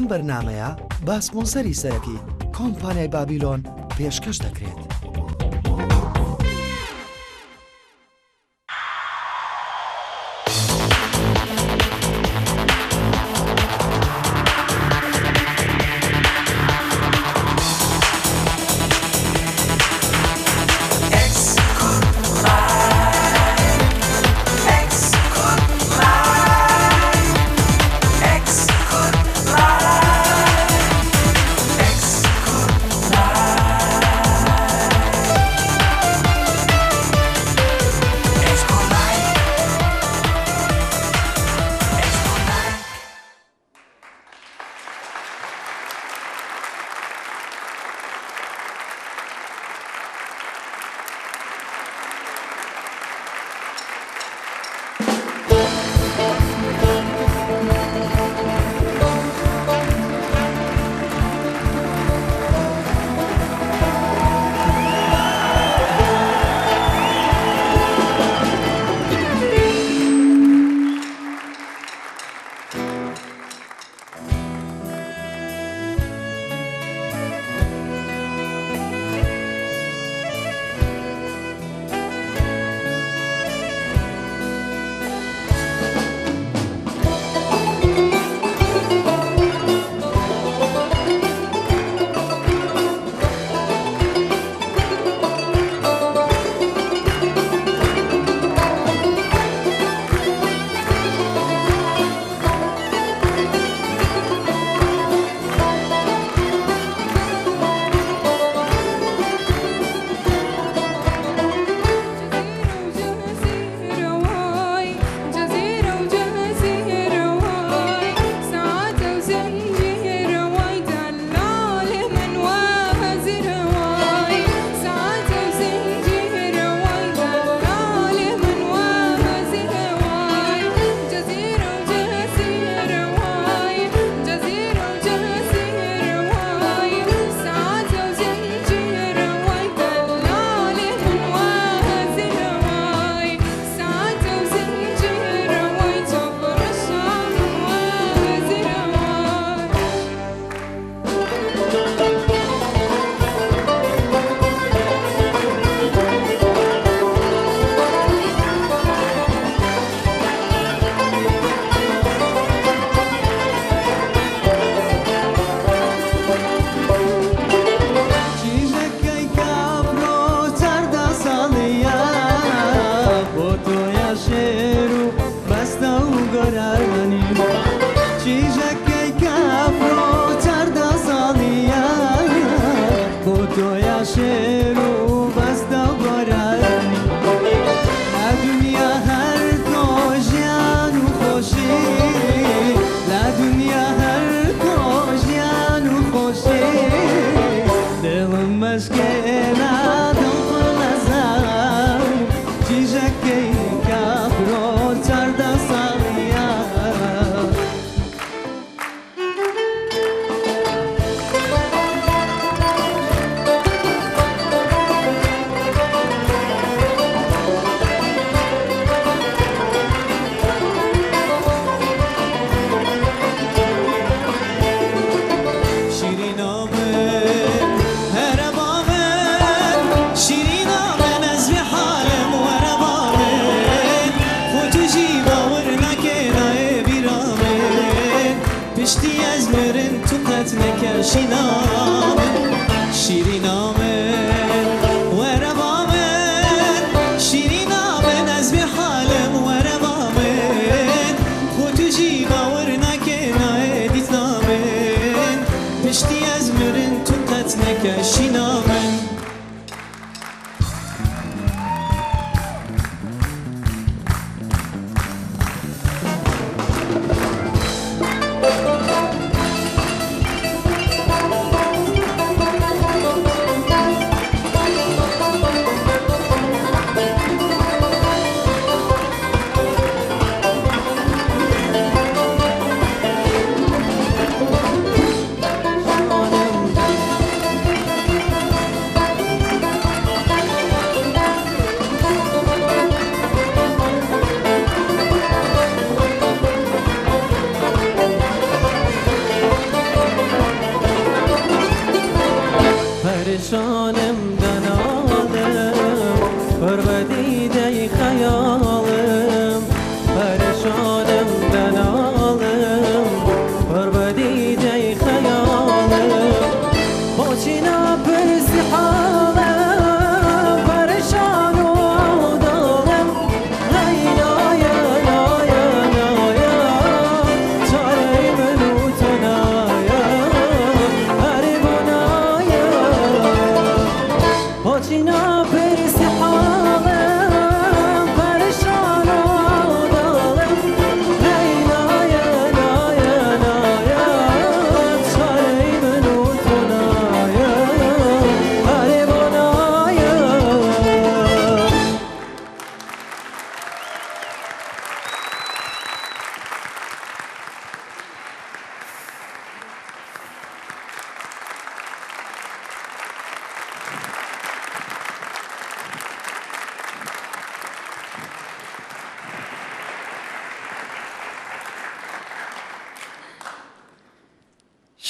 ئەم بەرنامەیە با سپۆنسەری سەرەکی کۆمپانیای بابیلۆن پێشکەش دەکرێت.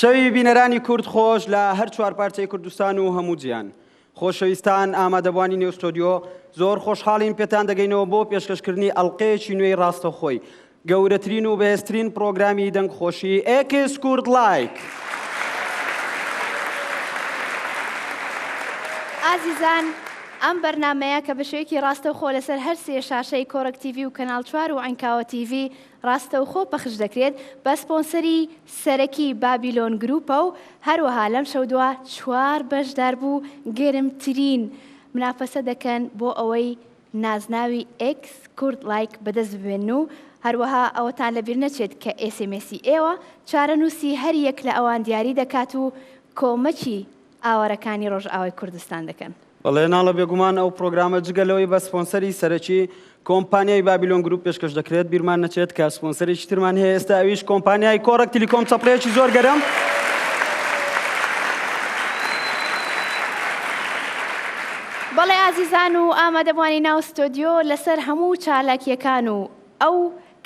شەوی بینەرانی کورد خۆش لە هەر چوار پارچەی کوردستان و هەموو جیان خۆشەویستان ئامادەبوانی نێو ستۆدیۆ زۆر خۆشحاڵین پێتان دەگەینەوە بۆ پێشکەشکردنی ئەڵقەیەکی نوێی ڕاستەوخۆی گەورەترین و بەهێزترین پرۆگرامی دەنگخۆشی ئێکس کورد لایک. ئازیزان ئەم بەرنمەیە کە بە شێوەیەکی ڕاستەوخۆ لەسەر هەر سێ شاشەی کۆڕەک تیڤی و کەناڵ 4 و عینکاوە تیڤی ڕاستەوخۆ پەخش دەکرێت بە سپۆنسەری سەرەکی بابیلۆن گروپە و هەروەها لەم شەودووە 4 بەشدار بوو گەرمترین منافەسە دەکەن بۆ ئەوەی نازناوی ئێکس کورد لایک بەدەست ببێن و هەروەها ئەوەتان لەبیر نەچێت کە ئێسێمێسی ئێوە چارەنووسی هەر یەک لە ئەوان دیاری دەکات و کۆمەکی ئاوارەکانی ڕۆژئاوای کوردستان دەکەن. بەڵێ ناڵە بێگومان ئەو پرۆگرامە جگەلەوەی بە سپۆنسەری سەرەکی کۆمپانیای بابیلۆن گروپ پێشکەش دەکرێت بیرمان نەچێت کە سپۆنسەرێکی ترمان هەیە ئێستا ئەویش کۆمپانیای کۆڕەک تیلیکۆم چەپڵەیەکی زۆر گەرم. بەڵێ ئازیزان و ئامادەبوانی ناو ستۆدیۆ لەسەر هەموو چالاکیەکان و ئەو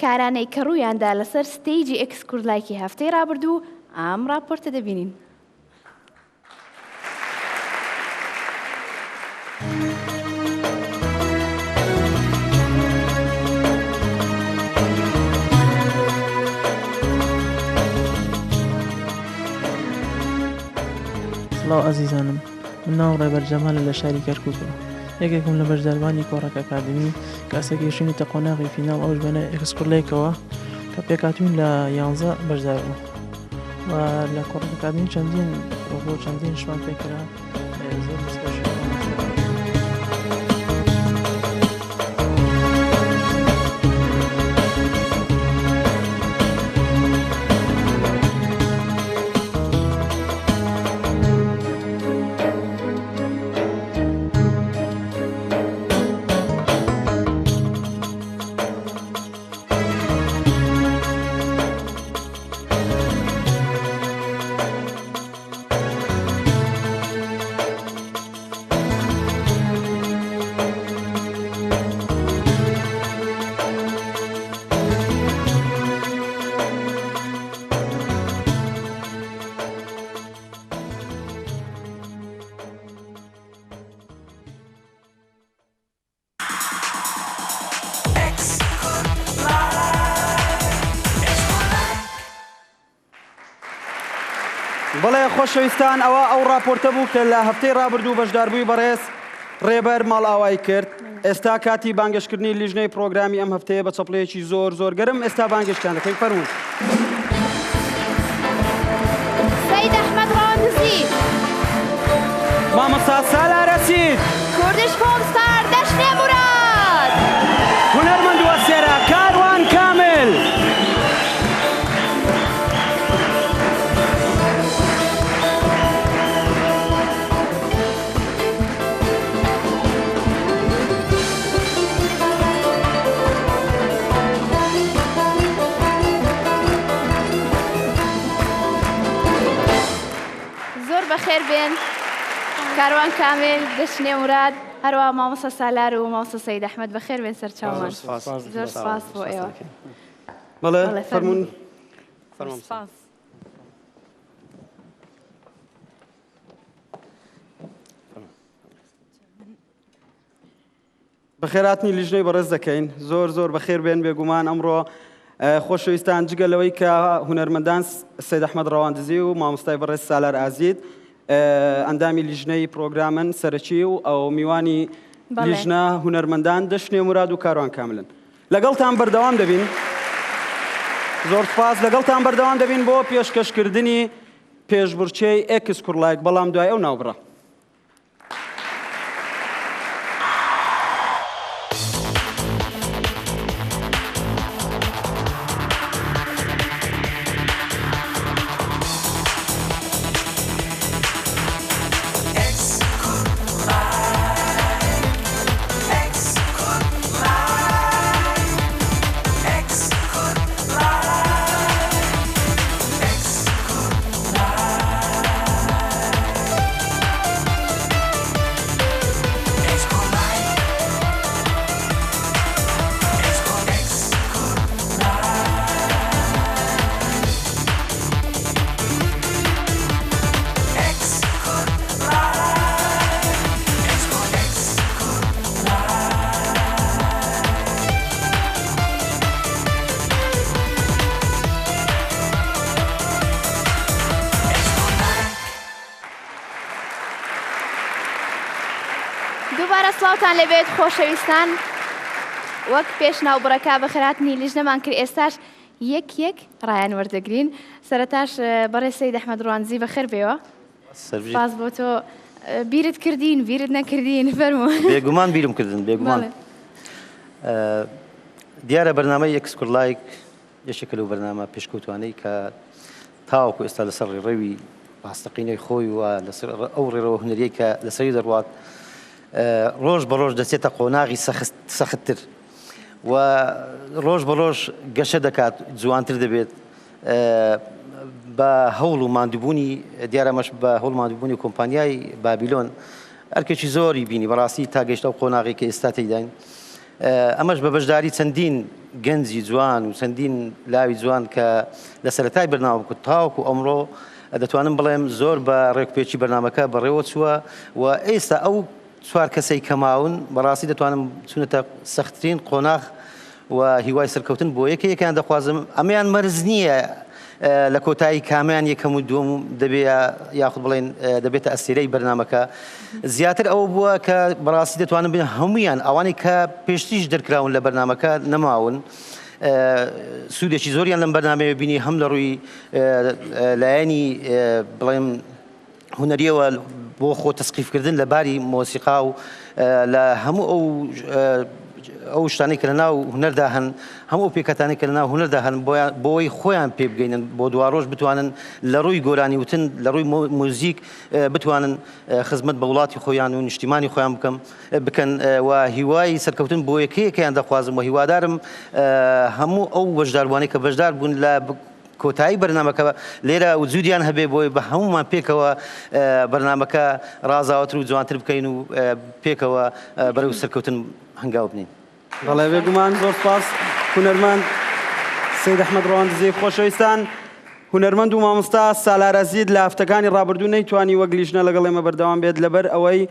کارانەی کە ڕوویاندا لەسەر ستەیجی ئێکس کورد لایکی هەفتەی ڕابردوو ئام راپۆرتە دەبینین. سڵاو ئازیزانم، من ناو ڕێبەر جەمالە لە شاری کەرکووکەوە یەکێکم لە بەشداربانی کۆڕەک ئەکادمی کاسە گەیشتنی تەقۆناغی فیناڵ ئەوش بەنە ئێکس کورد لایکەوە کە پێکاتوین لە 11 بەشدار بوو و لە کۆڕەک ئەکادمی چەندین شمان پێکرا زۆر دەستکەوشی. بەڵێ خۆشەویستان ئەوە ئەو راپۆرتە بوو کە لە هەفتەی ڕابردوو بەشداربووی بەڕێز ڕێبەر ماڵئاوای کرد. ئێستا کاتی بانگەشکردنی لیژنەی پرۆگرامی ئەم هەفتەیە بە چەپڵەیەکی زۆر گەرم ئێستا بانگەشتیان دەکەین. فەرموون. سەید ئەحمەد ڕەواندزی، مامۆستا سالار رەسید، کوردش کۆمستار دەشنێ موراد، هونەرمەند وەسێرە کاروان کامل، بەخێر بێن کاروان کامل دەشنێ موراد هەروە مامۆستا سالار و مامۆستا سەید ئەحمەد بەخێر بێن سەر چاومان. زۆر سپاس بۆ ئێوە. بەڵێ فەرموون. بەخێراتنی لیژنەی بەڕێز دەکەین. زۆر بەخێر بێن بێگومان ئەمڕۆ خۆشەویستان جگەلەوەی کە هونەرمەندان سەید ئەحمەد ڕەواندزی و مامۆستای بەڕێز سالار ئازید ئەندامی لیژنەی پرۆگرامن سەرەکی و ئەو میوانی لیژنە هونەرمەندان دەشنێ موراد و کاروان کاملن. لەگەڵتان بەردەوام دەبین. زۆر سپاس. لەگەڵتان بەردەوام دەبین بۆ پێشکەشکردنی پێشبڕکێی ئێکس کورد لایک بەڵام دوای ئەو ناوبڕە. سڵاوتان لەبێت خۆشەویستان وەک پێش ناوبڕەکە بەخێرهاتنی لیژنەمان کرد ئێستاش یەک ڕایان وەردەگرین سەرەتاش بەڕێز سەید ئەحمەد ڕوانزی بەخێر بێەوە سپاس بۆ تۆ بیرت کردین بیرت نەکردین فەرموو بێگومان بیرم کردن بێگومان دیارە بەرنامەی ئێکسکۆر لایک یەکێکە لەو بەرنامە پێشکەوتوانەی کە تاوەکو ئێستا لەسەر ڕێڕەوی ڕاستەقینەی خۆی و لەسەر ئەو ڕێڕەوە هونەریەی کە لەسەری دەڕوات ڕۆژ بە ڕۆژ دەچێتە قۆناغی سەختتر و ڕۆژ بە ڕۆژ گەشە دەکات جوانتر دەبێت بە هەوڵ و ماندووبوونی دیارەمەش بە هەوڵ ماندووبوونی کۆمپانیای بابیلۆن هەرکێکی زۆری بینی بەڕاستی تا گەیشتە و قۆناغی کە ئێستا تێداین ئەمەش بە بەشداری چەندین گەنجی جوان و چەندین لاوی جوان کە لە سەرەتای بەرنامە بکوت تاوەکو ئەمڕۆ دەتوانم بڵێم زۆر بە ڕێکپێکی بەرنامەکە بەڕێوە چووە و ئێستا ئەو چوار کەسەی کەماون بەڕاستی دەتوانم چونەتە سەختترین قۆناغ و هیوای سەرکەوتن بۆ یەکەیەکیان دەخوازم ئەمەیان مەرز نییە لە کۆتایی کامیان یەکەم و دووەم دەبێت یاخود بڵێن دەبێتە ئەستێرەی بەرنامەکە زیاتر ئەوە بووە کە بەڕاستی دەتوانم بێن هەمویان ئەوانەی کە پێشتیش دەرکراون لە بەرنامەکە نەماون سوودێکی زۆریان لەم بەرنامەیە بینی هەم لە ڕووی لایەنی بڵێم هونەریەوە بۆ خۆ تەسقیفکردن لە باری مۆسیقا و لە هەموو ئەو شتانەی کە لەناو هونەردا هەن هەموو پێکەتانەی کە لەناو هونەردا هەن بۆی خۆیان پێ بگەینن بۆ دواڕۆژ بتوانن لە ڕووی گۆرانی وتن لە ڕووی موزیک بتوانن خزمەت بە وڵاتی خۆیان و نیشتیمانی خۆیان بکەن و هیوای سەرکەوتن بۆ یەکەیەکیان دەخوازم و هیوادارم هەموو ئەو بەشداروانەی کە بەشدار بوون لە کۆتایی بەرنامەکە لێرە وجودیان هەبێ بۆی بە هەمومان پێکەوە بەرنامەکە ڕازاوەتر و جوانتر بکەین و پێکەوە بەرەو سەرکەوتن هەنگاو بنین. بەڵێ بێگومان زۆر سپاس هونەرمەند سەید ئەحمەد ڕەوانزی خۆشەویستان هونەرمەند و مامۆستا سالار ئەزید لە هەفتەکانی ڕابردوو نەیتوانی وەک لیژنە لەگەڵ ئێمە بەردەوام بێت لەبەر ئەوەی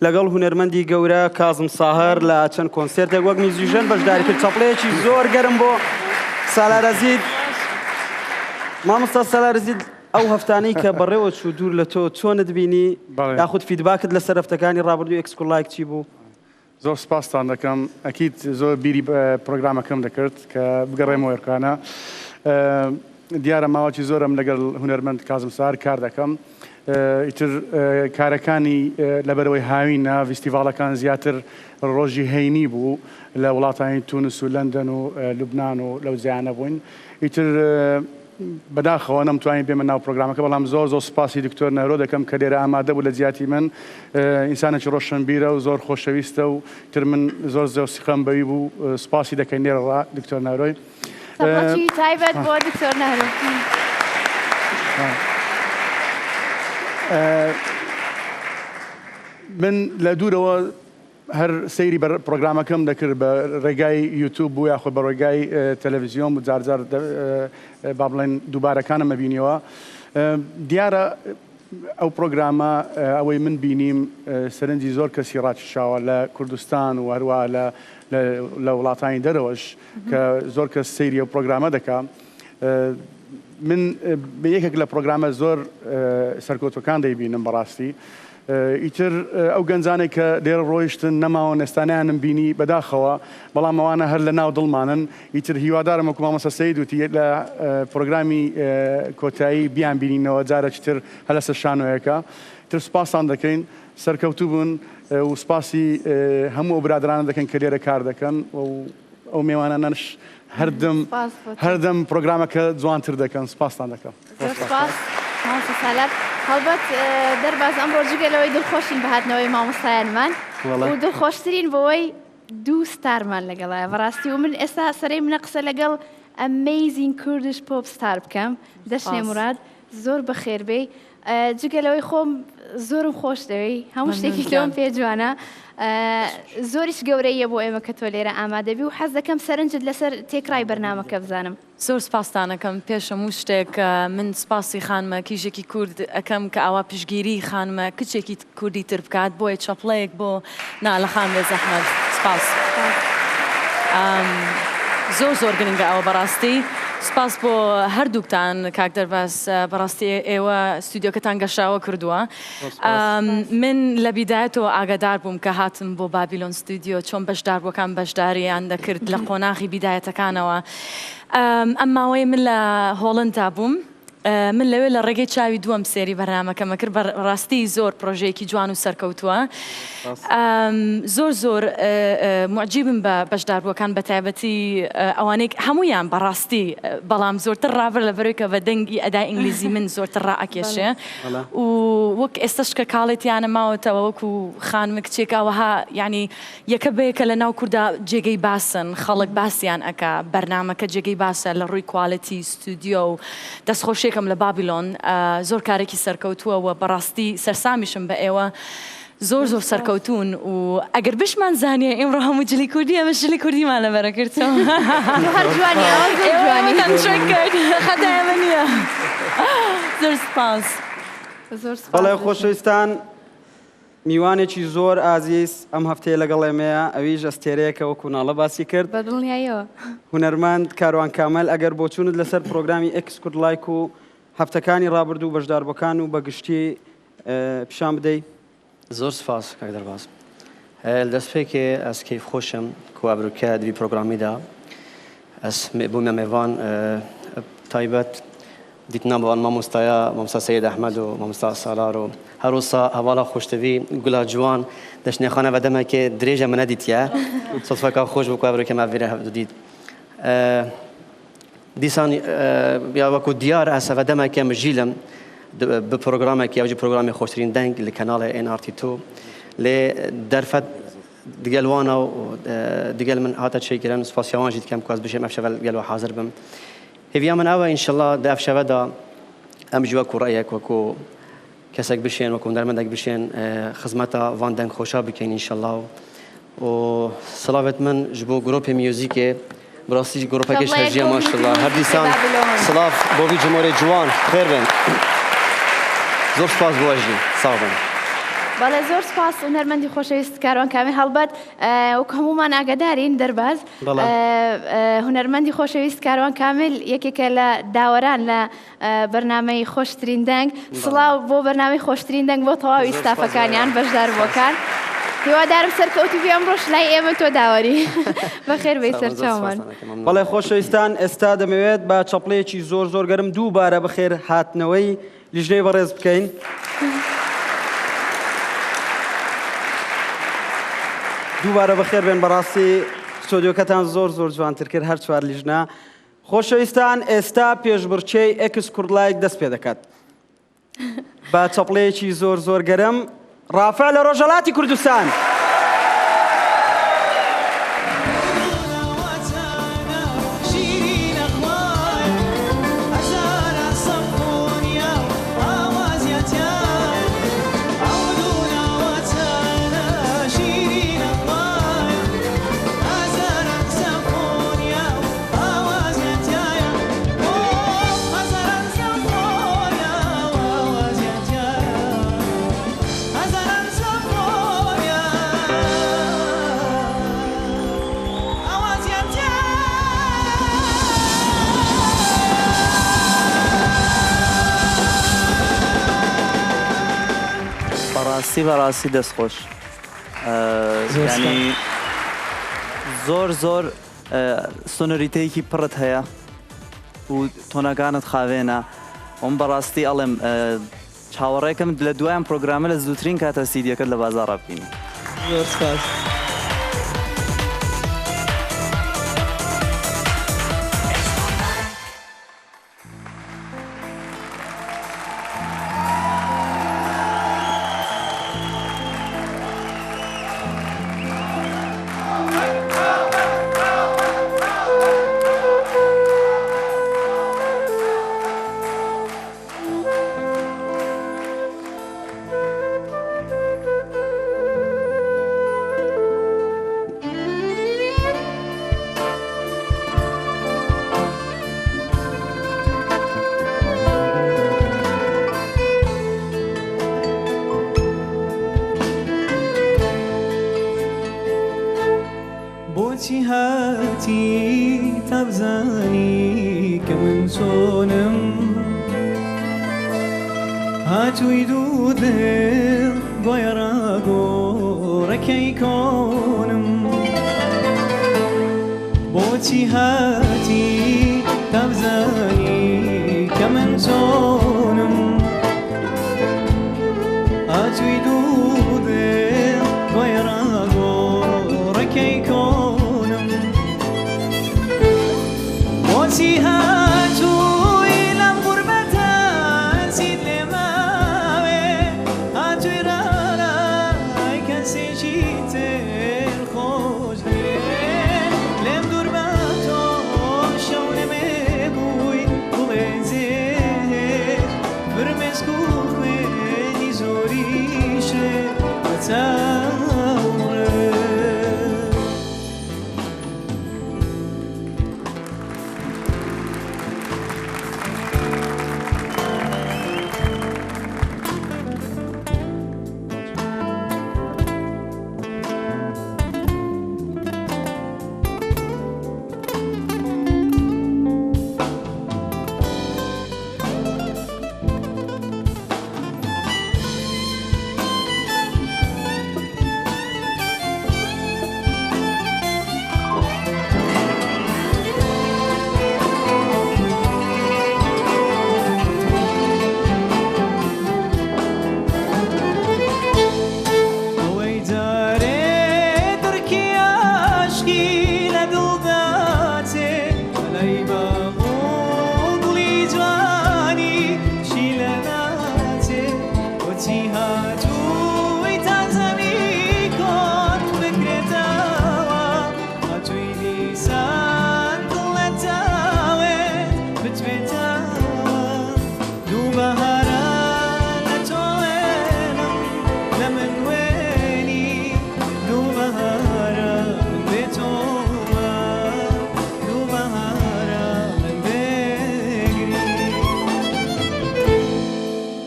لەگەڵ هونەرمەندی گەورە کازم ساهەر لە چەند کۆنسێرتێک وەک میزیژن بەشداری کرد چەپڵەیەکی زۆر گەرم بۆ سالار ئەزید مامۆستا سالار ئەزید ئەو هەفتانەی کە بەڕێوە چوو دوور لە تۆ چۆنت بینی یاخود فیدباکت لەسەر هەفتەکانی ڕابردوو ئێکسکۆر لایک چی بوو؟ زۆر سپاستان دەکەم ئەکید زۆر بیری پرۆگرامەکەم دەکرد کە بگەڕێمەوە ئێرکانە دیارە ماوەی زۆرم لەگەڵ هونەرمەند کازم ساهەر کار دەکەم ئیتر کارەکانی لەبەرەوەی هاوینە فیستیڤاڵەکان زیاتر ڕۆژی هەینی بوو لە وڵاتانی تونس و لەندەن و لوبنان و لەو جیانە بووین ئیتر بەداخەوە نەمتوانین بێمە ناو پرۆگرامەکە بەڵام زۆر سپاسی دکتۆر نەرۆ دەکەم کە لێرە ئامادە بوو لە جیاتی من ئینسانێکی ڕۆشنبیرە و زۆر خۆشەویستە و تر من زۆر سیخەم بەوی بوو سپاسی دەکەین لێرەوە دکتۆر نەرۆی سەبڵەتی تایبەت بۆ دکتۆر نەرۆ من لە دوورەوە هەر سەیری پرۆگرامەکەم دەکرد بە ڕێگای یوتیوب بوو یاخۆ بە ڕێگای تەلەڤیزیۆن و جارجار با بڵێن دووبارەکانم ئەبینیەوە دیارە ئەو پرۆگرامە ئەوەی من بینیم سەرنجی زۆر کەسی ڕاکێشاوە لە کوردستان و هەروە لە وڵاتانی دەرەوەش کە زۆر کەس سەیری ئەو پرۆگرامە دەکات من بە یەکێک لە پرۆگرامە زۆر سەرکەوتوەکان دەیبینم بەڕاستی ئیتر ئەو گەنجانێک کە لێرە ڕۆیشتن نەماوە نێستانیانم بینی بەداخەوە بەڵام ئەوانە هەر لە ناو دڵمانن ئیتر هیوادارم وەکو مامۆستا سەید وتی لە پرۆگرامی کۆتایی بیان بینینەوە جارێکتر هەر لەسەر شانۆیەکە تر سپاسان دەکەین سەرکەوتوو بوون و سپاسی هەموو ئەو برادرانە دەکەن کە لێرە کار دەکەن ئەو میوانانەش هەردەم پرۆگرامەکە جوانتر دەکەن سپاسان دەکەم مامۆستا سالار هەڵبەت دەرباز ئەمڕۆ جگەلەوەی دڵخۆشین بەهاتنەوەی مامۆستایانمان و دڵخۆشترین بەوەی دوو ستارمان لەگەڵایە بەڕاستی و من ئێستا سەرەی منە قسە لەگەڵ ئەمەیزین کوردش پۆپ ستار بکەم دەشنێ موراد زۆر بەخێربێ جگەلەوەی خۆم زۆرم خۆش دەوێ هەموو شتێکی لەوم پێ جوانە زۆریش گەورەیە بۆ ئێمە کە تۆ لێرە ئامادەبی و حەز دەکەم سەرنجت لەسەر تێکرای بەرنامەکە بزانم زۆر سپاستانەکەم پێش هەموو شتێک من سپاسی خانمە کیژێکی کورد ئەەکەم کە ئاوا پشگیری خانمە کچێکی کوردی تر بکات بۆیە چەپڵەیەک بۆ نالەخان بێ زەحمەت سپاس زۆر گرنگە ئەوە بەڕاستی سپاس بۆ هەردووکتان کاک دەرباس بەڕاستی ئێوە ستودیۆکەتان گەشاوە کردووە. من لە بیدایەتەوە ئاگادار بووم کە هاتم بۆ بابیلۆن ستودیۆ چۆن بەشداربووەکان بەشداریان دەکرد لە قۆناغی بیدایەتەکانەوە. ئەم ماوەی من لە هۆڵندا بووم. من لەوێ لە ڕێگەی چاوی دووەم سێری بەرنامەکەمە کرد بەڕاستی زۆر پرۆژەیەکی جوان و سەرکەوتووە. زۆر معجیبم بە بەشداربووەکان بە تایبەتی ئەوانەی هەمویان بەڕاستی بەڵام زۆرتر ڕابر لە بەرەوەی کە بە دەنگی ئەدای ئینگلیزی من زۆرتر ڕائەکێشێ و وەک ئێستش کە کاڵێتیانە ماوەتەوە وەکو خانمە کچێکاوەها یعنی یەکە بەیەکە لە ناو کووردا جێگەی باسن خەڵک باسییان ئەکا بەرنامەکە جێگەی باسە لە ڕووی کواڵەتی ستودیۆ و دەستخۆشێکم لە بابیلۆن زۆر کارێکی سەرکەوتووە و بەڕاستی سەرسامیشم بە ئێوە زۆر سەرکەوتون و ئەگەر بشمان زانیە ئێمڕۆ هەموو جلی کوردی ئەمە جلی کوردیمان لەبەرە کردەوە هەر جوانیتان شوێن کرد خەتای ئەمە نییە. زۆر سپاس. بەڵێ خۆشەویستان میوانێکی زۆر ئازیز ئەم هەفتەیە لەگەڵ ئێمەیە ئەویش ئەستێرەیەکە وەکو ناڵە باسی کرد بەدڵنیایەوە هونەرمەند کاروان کامەل ئەگەر بۆ چوونت لەسەر پرۆگرامی ئێکس کورد لایک و هەفتەکانی ڕابردوو بەشداربەکان و بەگشتی پیشان بدەیت. زۆر سپاس کاک دەرباز. دەستپێکێ ئەس کەیف خۆشم کوابروکە دوی پرۆگرامیدا ئەس بوومە میێوان تایبەت دیتنا بەوان مامۆستایە مامۆستا سەید ئەحمەد و مامۆستا سالار و هەروسا هەواڵە خۆشتەوی گولا جوان دەشنێخانە بەدەمەکێ درێژە منە دیتە سەدفەکە خۆش بوو کوابروکە ماڤێرە هەفتوو دیت دیسان یا وەکو دیار ئەسە بەدەمەکە مژیلم بە پرۆگرامێکی ئەوجی پرۆگرامی خۆشترین دەنگ لە کەناڵی NRT2 لێ دەرفەت دیگەلوانە و دیگەل من هاتە چێکردن سوپاسیاوانژی دکەم کواز بشێم ئەفشەوە گەلوە حاضر بم. هێویا من ئەوە ئینشەڵا دە ئەفشەوەدا ئەم جوە کوڕەیەک وەکو کەسێک بشێن وەکو دەرمەندێک بشێن خزمەتە وان دەنگ خۆشا بکەین ئینشەڵا و سڵاوێت من ji بۆ گرۆپی میوزیکێ بڕاستی گرۆپەکەش هەژیە ماشەڵڵا هەر دیسان سڵاف بۆ وی جمهوری جوان خێر بن. زۆر سپاس بۆژی ساڵبن. بەڵێ زۆر سپاس و نەرمەندی خۆشەویست کاروان کامی هەڵبەت وەک هەمومان ئاگادارین دەرباز هونەرمەندی خۆشەویست کاروان کامل یەکێکە لە داوەران لە بەرنامەی خۆشترین دەنگ سڵاو بۆ بەرنامەی خۆشترین دەنگ بۆ تەواوی ستافەکانیان بەشداربووەکان هیوادارم سەرکەوتی بێ ئەمڕۆش لای ئێمە تۆ داوەری بەخێر بێی سەرچاومان. بەڵێ خۆشەویستان ئێستا دەمەوێت بە چەپڵەیەکی زۆر گەرم دووبارە بەخێر هاتنەوەی لیژنەی بەڕێز بکەین. دووبارە بەخێر بێن بەڕاستی ستۆدیۆکەتان زۆر جوانتر کرد هەر چوار لیژنە. خۆشەویستان ئێستا پێشبڕکێی ئێکس کورد لایک دەست پێ دەکات بە چەپڵەیەکی زۆر گەرم ڕافع لە ڕۆژهەڵاتی کوردستان. بەڕاستی دەستخۆش ینی زۆر سۆنۆریتەیەکی پڕت هەیە و تۆنەکانت خاوێنە ئەم بەڕاستی ئەڵێم چاوەڕێکم لە دوایان پرۆگرامە لە زووترین کاتە سیدیەکەت لە بازاڕ بکەین. زۆر سپاس. بۆچی هاتی تەبزانی کە من چۆنم هاتووی دوو دڵ گۆیڕا گۆڕەکەی کۆنم بۆچی هاتی تابزانی کە من چۆنم هاتووی دوو دڵ گۆیڕا گۆڕەکەی کۆنم بۆچی هاتووی لەم غوربەتە چیت لێ ماوێ هاتووی ڕارای کەسێکی تر خۆش دێ لێم دوور بە تۆ شەو نەمێ بووی بڵێزێ فرمێسک و خوێنی زۆریشێ بە چاوڕێ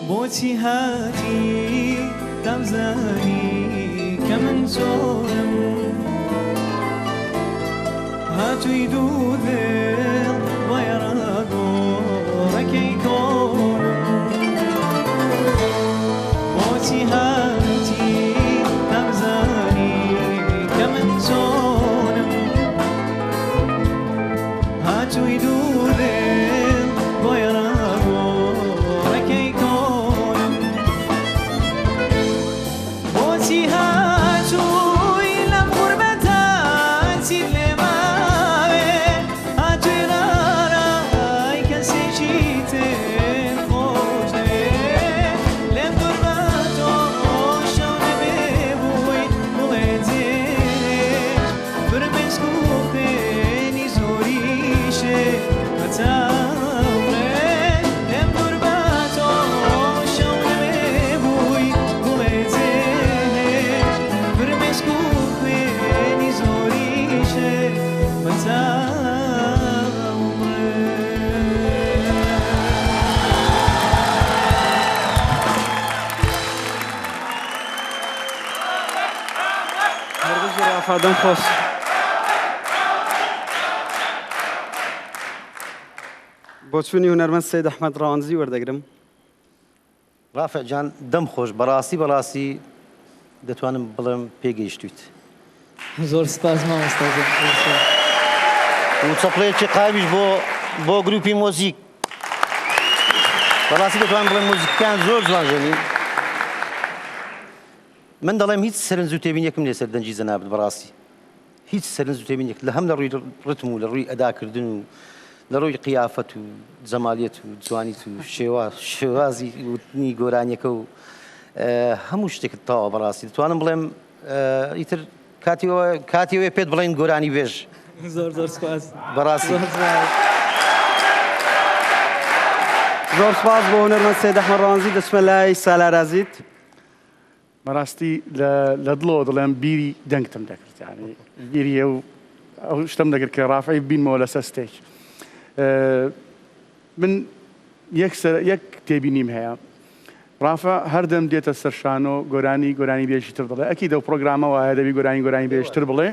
بۆچی هاتی دەمزانی کە من چۆنم هاتووی دوو دڵ وایڕا گۆڕەکەی کۆنم بۆچی هاتی دەمزانی کە من چۆنم هاتووی دوو دڵ وایڕا گۆڕەکەی کۆنم بۆچی هاتووی لەم غوربەتە چیت لێ ماوێ هاتووی ڕارای کەسێکی تر خۆش دەوێ لێم دوور بە تۆ شەو نەبێ بووی بڵێجێش فرمێسک و خوێنی زۆریشێ بە چاوڕێ لێم دوور بە تۆ شەو نەبێ بووی بڵێجێش فرمێسک و خوێنی زۆریشێ بە چاوڕێ هەرگیز ڕافادەم خۆش بۆ چوونی هونەرمەند سەید ئەحمەد ڕەوانزی وەردەگرم. ڕافع جان دەم خۆش بەڕاستی دەتوانم بڵێم پێگەیشتویت زۆر سپاس مامۆستا و چەپڵەیەکی قاویش بۆ گروپی مۆزیک بەڕاستی دەتوانم بڵێم مۆزیکەکان زۆر جوانژەنی من دەڵێم هیچ سەرنج و تێبینیەکم لێسەر دەنجی جەنابەت بەڕاستی هیچ سەرنج و تێبینیەک لە هەم لە ڕووی ڕتم و لە ڕووی ئەداکردن و لە ڕووی قیافەت و جەمالیەت و جوانیت و شێوازی وتنی گۆرانیەکە و هەموو شتێکت تەواو بەڕاستی دەتوانم بڵێم ئیتر کاتیەوەی پێت بڵێن گۆرانی بێژ زۆر سپاس بەڕاستی زۆر سپاس بۆ هونەرمەند سەید ئەحمەد ڕەوانزی دەچمە لای سالار ئازیز. بەڕاستی لە دڵەوە دڵێم بیری دەنگتم دەکرد یعنی بیری ئەو شتم دەکرد کە ڕافعی بینمەوە لەسەر ستێج من یەک تێبینیم هەیە ڕافع هەردەم دێتە سەرشانۆ گۆرانی بێژتر دڵێ ئەکی دە پرۆگرامەوە هەیە دەبی گۆرانی بێژتر بڵێ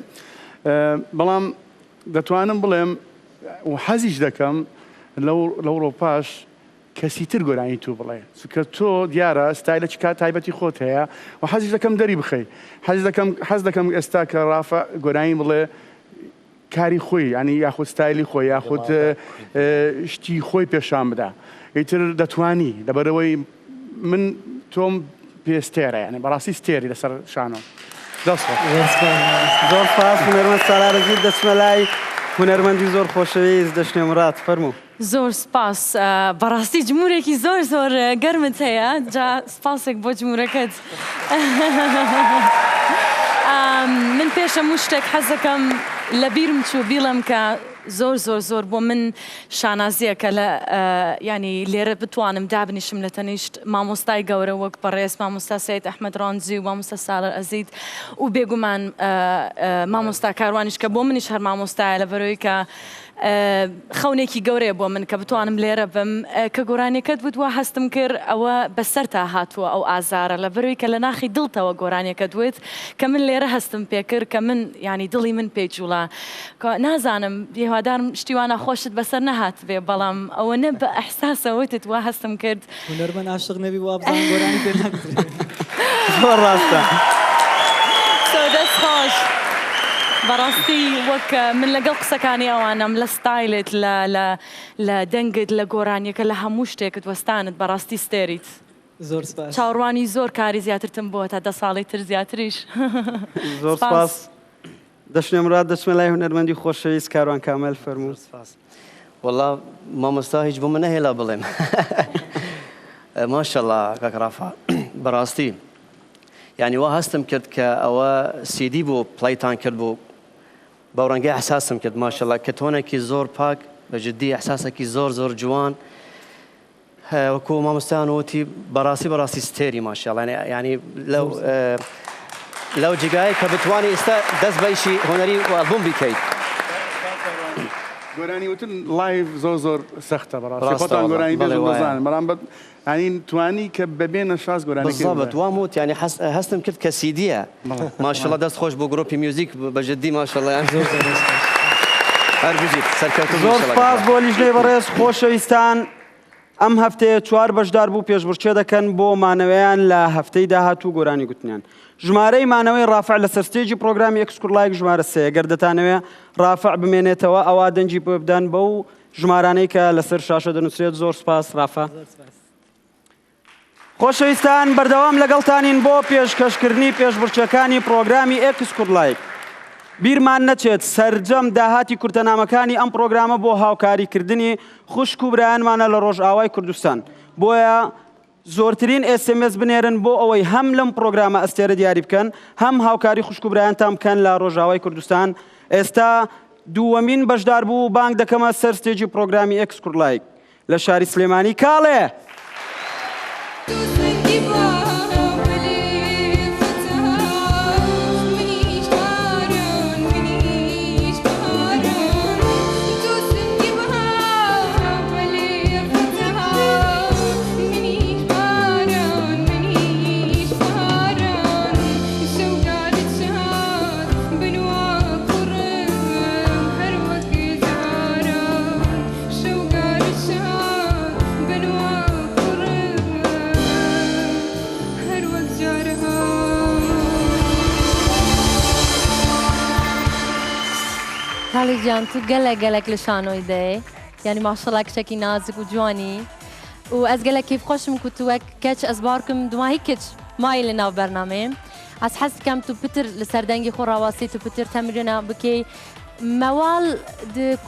بەڵام دەتوانم بڵێم و حەزیش دەکەم لەو ڕۆپاش کەسی تر گۆرانی تو بڵێ چونکە تۆ دیارە ستایلێکی کات تایبەتی خۆت هەیە و حەزیش دەکەم دەری بخەی حەز دەکەم ئێستا کە ڕافە گۆرانی بڵێ کاری خۆی ینی یاخود ستایلی خۆی یاخود شتی خۆی پێشان بدا ئیتر دەتوانی لەبەرەوەی من تۆم پێستێرە یعنی بەڕاستی ستێری لەسەر شانۆ زۆر سپاس هونەرمەند سالار ئەزیز دەچمە لای هونەرمەندی زۆر خۆشەویست دەشنێ مراد فەرموو زۆر سپاس بەڕاستی جمهورێکی زۆر زۆر گەرمت هەیە جا سپاسێک بۆ جمهورەکەت من پێش هەموو شتێک حەز دەکەم لە بیرم چوو بیڵم کە زۆر بۆ من شانازیەکە لە ینی لێرە بتوانم دابنیشم لە تەنیشت مامۆستای گەورە وەک بەڕێز مامۆستا سید ئەحمەد ڕۆنزی و مامۆستا سالار ئەزید و بێگومان مامۆستا کاروانیش کە بۆ منیش هەر مامۆستایە لەبەرەوەی کە خەونێکی گەورەیە بۆ من کە بتوانم لێرە بم کە گۆرانیەکەت بووە هەستم کرد ئەوە بەسەر تا هاتووە ئەو ئازارە لەبەرەوەی کە لە ناخی دڵتەوە گۆرانیەکە دوێت کە من لێرە هەستم پێکرد کە من ینی دڵی من پێچووڵە نازانم هیوادارم شتیوانە خۆشت بەسەر نەهات بێ بەڵام ئەوە نە بە ئەحساسەوەیت وا هەستم کرد هونەرمەند عاشق نەبی بۆ ئابزان گۆرانی پێ ناکرێت زۆر ڕاستە دەست خۆش بەڕاستی وەک من لەگەڵ قسەکانی ئەوانم لە ستایلت لە دەنگت لە گۆرانیەکە لە هەموو شتێکت وەستانت بەڕاستی ستێریت زۆر سپاس چاوەڕوانی زۆر کاری زیاترتم بۆ تا 10 ساڵی تر زیاتریش زۆر سپاس دەشنێ مراد دەچمە لای هونەرمەندی خۆشەویست کاروان کامل فەرموو والله مامۆستا هیچ بۆ من نەهێلا بڵێم ماشەڵڵا کاک ڕافە بەڕاستی یعنی وا هەستم کرد کە ئەوە سیدی بۆ پڵیتان کرد بۆ بەو ڕەنگەی ئەحساسم کرد ماشەڵڵا کە تۆنێکی زۆر پاک بەجددی ئەحساسێکی زۆر جوان وەکو مامۆستایان وتی بەڕاستی ستێری ماشەڵڵا ینی لەو جگایە کە بتوانی ئێستا دەست بەیشی هۆنەری و ئەلبوم بیکەیت گۆرانی وتن لایڤ زۆر سەختە بەڕاستی خۆتان گۆرانی بێژم دەزانن بەڵام ینی توانی کە بەبێ نەشاز گۆرانی بالضبط وام وت ینی هەستم کرد کە سیدیە ماشەڵڵا دەست خۆش بۆ گرۆپی میوزیک بەجددی ماشەڵڵا هەر بژیت سەرکەوتن زۆر سپاس بۆ لیژنەی بەڕێز خۆشەویستان ئەم هەفتەیە 4 بەشدار بوو پێشبڕکێ دەکەن بۆ مانەوەیان لە هەفتەی داهاتوو گۆرانی گوتنیان ژمارەی مانەوەی ڕافع لە سەرستێجی پرۆگرامی ئێکسکورلایک ژمارە 3 گەر دەتانەوێ ڕافع بمێنێتەوە ئەوا دەنجی بۆ بدەن بەو ژمارانەی کە لەسەر شاشە دەنووسرێت زۆر سپاس ڕافە خۆشەویستان بەردەوام لەگەڵتانین بۆ پێشکەشکردنی پێشبڕکێکانی پرۆگرامی ئێکسکورلایک بیرمان نەچێت سەرجەم داهاتی کورتەنامەکانی ئەم پرۆگرامە بۆ هاوکاریکردنی خوشک و برایانمانە لە ڕۆژئاوای کوردستان بۆیە زۆرترین SMS بنێرن بۆ ئەوەی هەم لەم پرۆگرامە ئەستێرە دیاری بکەن هەم هاوکاری خوشک و برایانتان بکەن لە ڕۆژئاوای کوردستان ئێستا دووەمین بەشدار بوو بانگ دەکەمە سەر ستێجی پرۆگرامی ئێکسکورلایک لە شاری سلێمانی کاڵێ کاڵی گیان تو گەلێک لە شانۆی دێ یعنی ماشەڵڵا کچێکی نازک و جوانی و ئەس گەلێک کیف خۆشم کو تو وەک کەچ ئەس بارکم دوایی کچ مای لە ناو بەرنامەیە ئەس حەز دەکەم تو پتر لەسەر دەنگی خۆ ڕاواسی تو پتر تەمرینە بکەی مەواڵ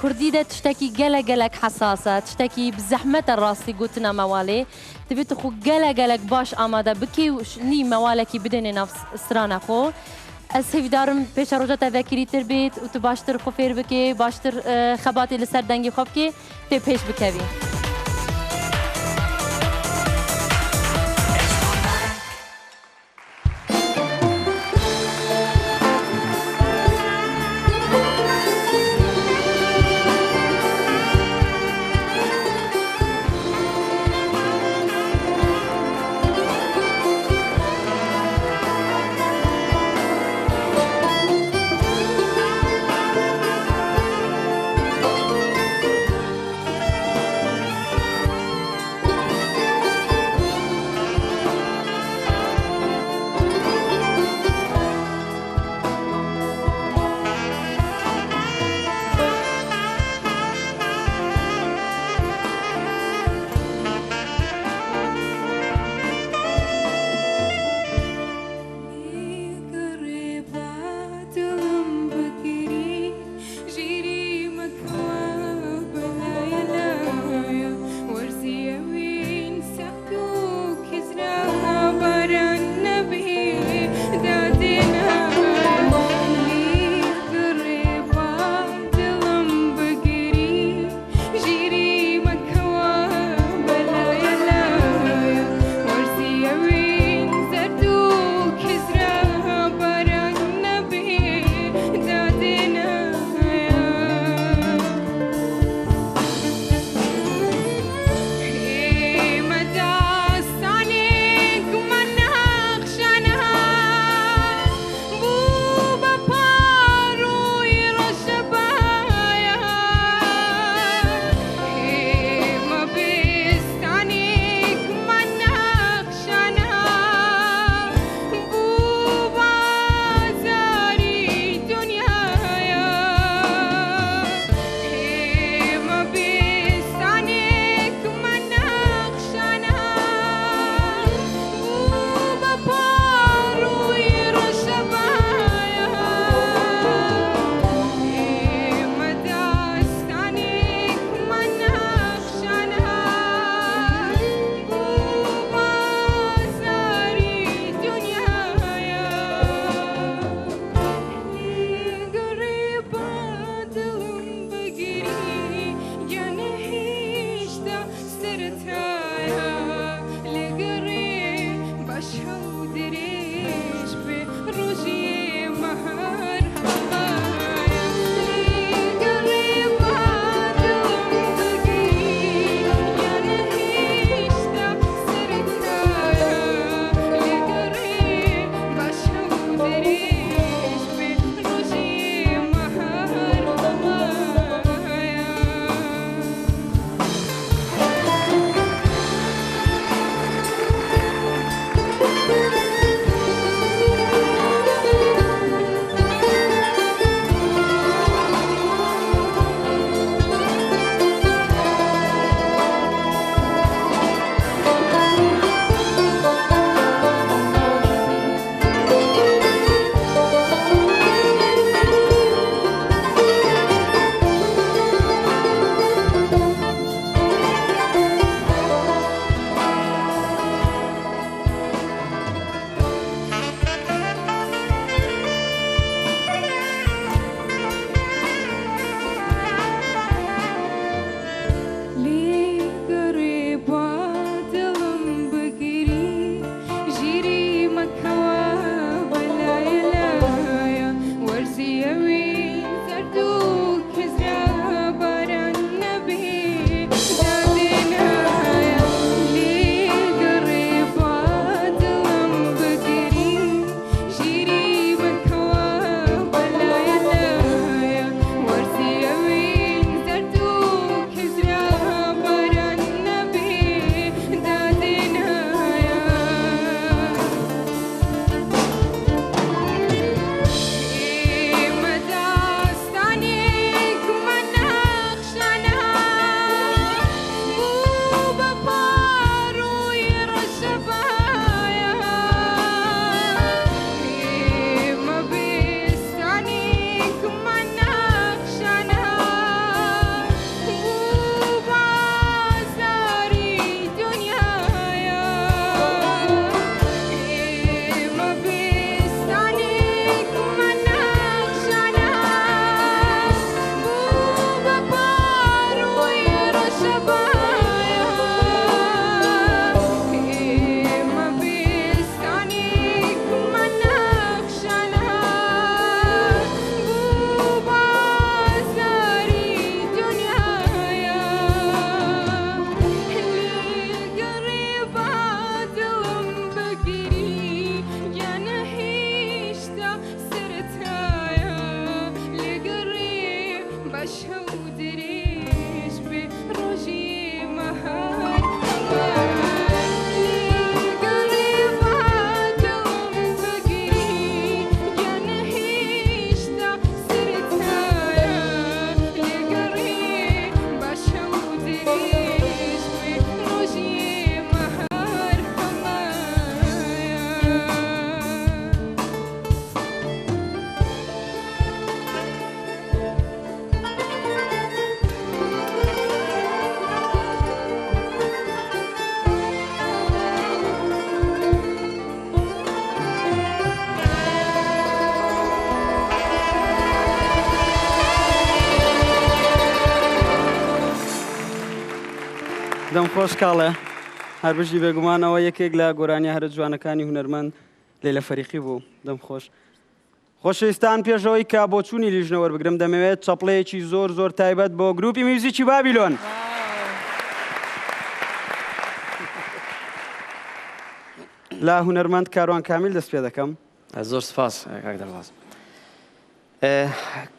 کوردیدە تشتێکی گەلێک حەساسە تشتێکی بزەحمەتە ڕاستی گوتنە مەواڵێ دەبێت خو گەلێک باش ئامادە بکەی و نی مەواڵێکی بدێنێ ناو سرانە خۆ ئەس هیوادارم پێشە ڕۆژە تەڤەکیری تر بێت و تو باشتر خۆ فێر بکێ باشتر خەباتی لەسەر دەنگی خۆ بکێ تێ پێش بکەوی. دەمخۆش کاڵێ هەر بژی بێگومانەوە یەکێک لە گۆرانی هەرە جوانەکانی هونەرمەند لێلە فەریقی بوو دەمخۆش. خۆشەویستان پێشەوەی کە بۆ چوونی لیژنە وەربگرم دەمەوێت چەپڵەیەکی زۆر زۆر تایبەت بۆ گروپی میوزیکی بابیلۆن. لا هونەرمەند کاروان کامیل دەست پێ دەکەم. زۆر سپاس کاک دەرباز.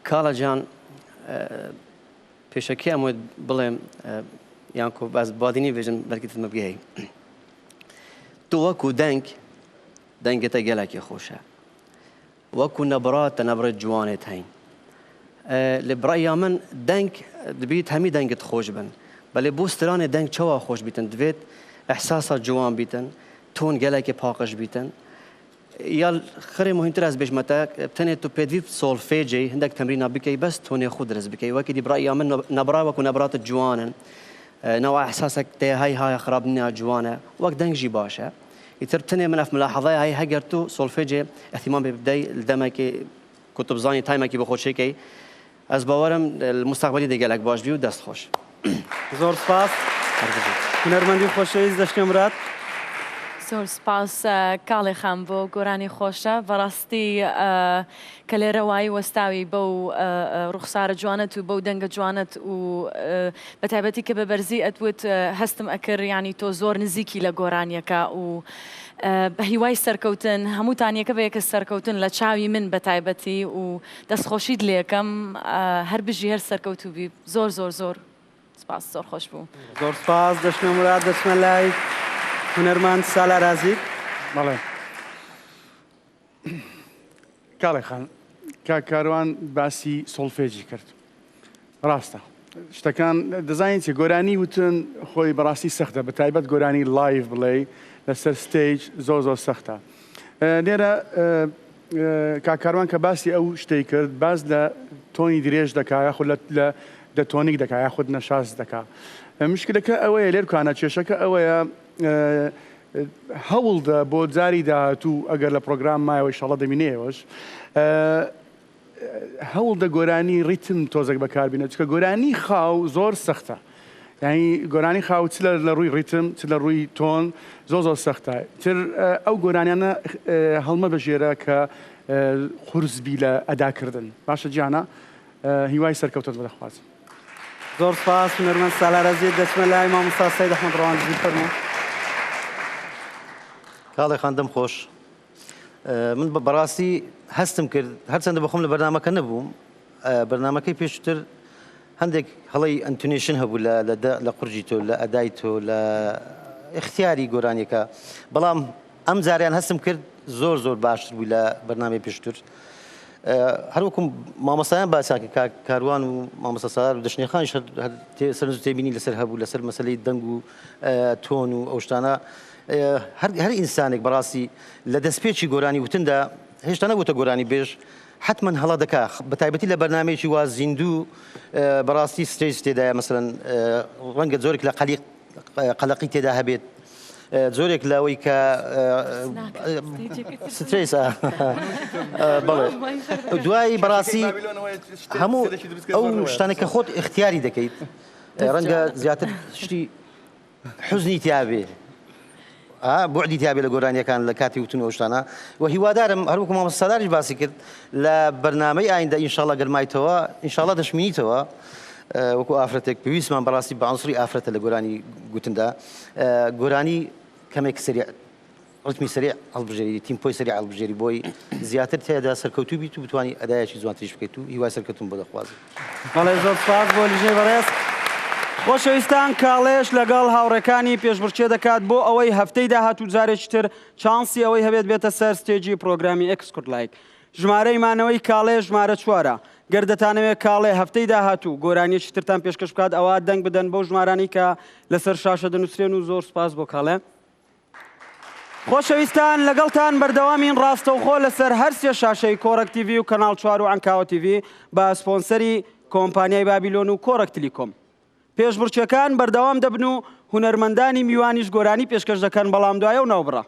کاڵە جان پێشەکەی ئەمەوێت بڵێم یانکۆ باز بادینی بێژم بەرگتمە بگەی تو وەکو دەنگێتە گەلێکی خۆشە وەکو نەبڕاتە نەبڕێت جوانێت هەین لە بڕیا من دەنگ دەبێت هەمی دەنگت خۆش بن بەڵێ بۆ سترانێ دەنگ چاوا خۆش بیتن دەبێت ئەحساسا جوان بیتن تۆن گەلێکی پاقش بیتن یا خەرێ مهمتر ئەس بێژمەتە بتەنێت تو پێدوی سۆڵفێجی هەندێک تەمرینا بکەی بەس تۆنێ خود دەست بکەی وەکی دیبڕیا من نەبڕا وەکو نەبڕاتت جوانن نەوە ئەحساسێک تێ هەیە خراپ نیە جوانە وەک دەنگژی باشە ئیتر بتەنێ من ئەف ملاحەظەی هەیە هەگەر تو سۆڵفێجێ احتیمام بێ بدەی دەمێکی کوتوبزانی تایمێکی بە خۆشێکی ئەس باوەرم مستەقبەلی دەگەلێک باش بی و دەست خۆش. زۆر سپاس هونەرمەندی خۆشەویست دەشکەمرات. زۆر سپاس کاڵێ خام بۆ گۆرانی خۆشە بەڕاستی کە لێرە وای وەستاوی بەو ڕوخسارە جوانت و بەو دەنگە جوانت و بە تایبەتی کە بە بەرزی ئەتوت هەستم ئەکرد ینی تۆ زۆر نزیکی لە گۆرانیەکە و بە هیوای سەرکەوتن هەمووتان یەکە بە یەکە سەرکەوتن لە چاوی من بە تایبەتی و دەستخۆشیت لێکەم هەر بژی هەر سەرکەوتو بی زۆر زۆر زۆر سپاس زۆر خۆش بوو. زۆر سپاس دەشکەمرات دەچمە لای هونەرمەند سالار ئازیز. بەڵێ کاڵێ خان کاروان باسی سۆڵفێجی کرد ڕاستە شتەکان دەزانین چێ گۆرانی وتن خۆی بەڕاستی سەختە بە تایبەت گۆرانی لایڤ بڵێ لەسەر ستێج زۆر زۆر سەختە لێرە کاکاروان کە باسی ئەو شتەی کرد باز لە تۆنی درێژ دەکا یاخود لە تۆنیک دەکا یاخود نەشاز دەکا مشکلەکە ئەوەیە لێرکانە کێشەکە ئەوەیە هەوڵدە بۆ جاری داهاتوو ئەگەر لە پرۆگرام مایەوە ئینشاڵڵا دەبینێەوەش هەوڵدە گۆرانی ڕیتم تۆزێک بەکاربینێت چکە گۆرانی خاو زۆر سەختە یعنی گۆرانی خاو چ لە ڕووی ڕیتم چ لە ڕووی تۆن زۆر زۆر سەختە تر ئەو گۆرانیانە هەڵمە بەژێرە کە قورسبی لە ئەداکردن باشە گیانە هیوای سەرکەوتت بەدەخوازم. زۆر سپاس هونەرمەند سالار ئازیز دەچمە لای مامۆستا سەید ئەحمەد ڕەواندزی فەرموو. کاڵێ خاندەم خۆش من بەڕاستی هەستم کرد هەرچەندە بەخۆم لە بەرنامەکە نەبووم بەرنامەکەی پێشتر هەندێک هەڵی ئەنتونیشن هەبوو لە قورجی تۆ لە ئەدای تۆ لە اختیاری گۆرانیەکە بەڵام ئەم جاریان هەستم کرد زۆر زۆر باشتر بوو لە بەرنامەی پێشتر هەروەکو مامۆستایان باساکە کاروان و مامۆستا سالار و دەشنێخانیش سەرنج و تێبینی لەسەر هەبوو لەسەر مەسەلەی دەنگ و تۆن و ئەو شتانە هەر ئینسانێک بەڕاستی لە دەستپێکی گۆرانی وتندا هێشتا نەبووتە گۆرانی بێژ حتما هەڵا دەکا بە تایبەتی لە بەرنامەیەکی وا زیندوو بەڕاستی ستێج تێدایە مەسەلەن ڕەنگە زۆرێک لە قەلەقی تێدا هەبێت زۆرێک لەوەی کە سترێسە بەڵێ دوای بەڕاستی هەموو ئەو شتانێکە خۆت اختیاری دەکەیت ڕەنگە زیاتر شتی حوزنی تیاابێ بوعدی تیاابێ لە گۆرانیەکان لە کاتی وتن ئەوشتانە و هیوادارم هەروەکو مامۆستا سالاری باسی کرد لە بەرنامەی ئایندە ئینشاڵڵا گەرمایتەوە ئینشاڵڵا دەشمینیتەوە وەکو ئافرەتێک پێویستمان بەڕاستی بە عنسری ئافرەتە لە گۆرانی گوتندا گۆرانی کەمێک سریع ڕتمی سریع هەڵبژێری تیمپۆی سریع هەڵبژێری بۆی زیاتر تێدا سەرکەوتوو بیت و بتوانی ئەدایەکی جوانتریش بکەیت و هیوای سەرکەوتن بۆ دەخوازم. بەڵێ زۆر سپاس بۆ لیژنەی بەڕێز. خۆشەویستان کاڵێش لەگەڵ هاوڕێکانی پێشبڕکێ دەکات بۆ ئەوەی هەفتەی داهاتوو جارێکی تر چانسی ئەوەی هەبێت بێتە سەر ستێجی پرۆگرامی ئێکسکورد لایک. ژمارەی مانەوەی کاڵێ ژمارە 4 گەر دەتانەوێت کاڵێ هەفتەی داهاتوو گۆرانیەکی ترتان پێشکەش بکات ئەوە دەنگ بدەن بەو ژمارانی کە لەسەر شاشە دەنووسرێن و زۆر سپاس بۆ کاڵێ. خۆشەویستان لەگەڵتان بەردەوامین ڕاستەوخۆ لەسەر هەر سێ شاشەی کۆڕەک تیڤی و کەناڵ 4 و ئەنکاوە تیڤی بە سپۆنسەری کۆمپانیای بابیلۆن و کۆڕەک تلیکۆم. پێشبڕکێکان بەردەوام دەبن و هونەرمەندانی میوانیش گۆرانی پێشکەش دەکەن بەڵام دوایە و ناوبڕە.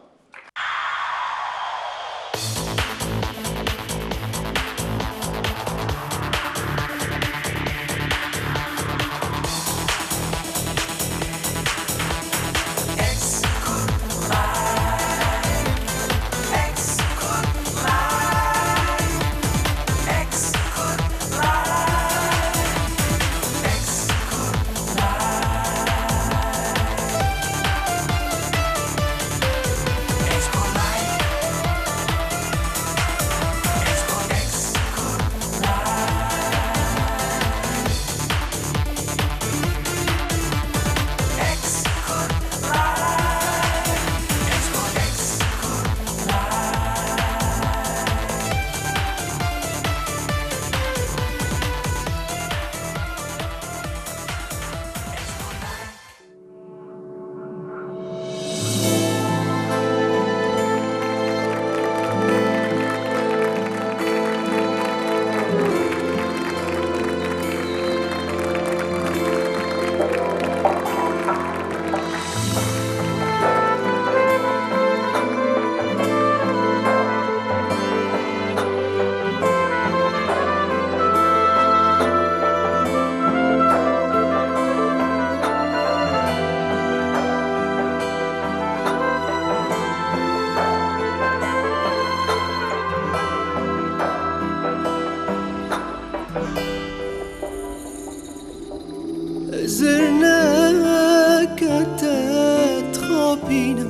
زرناك تتخابينا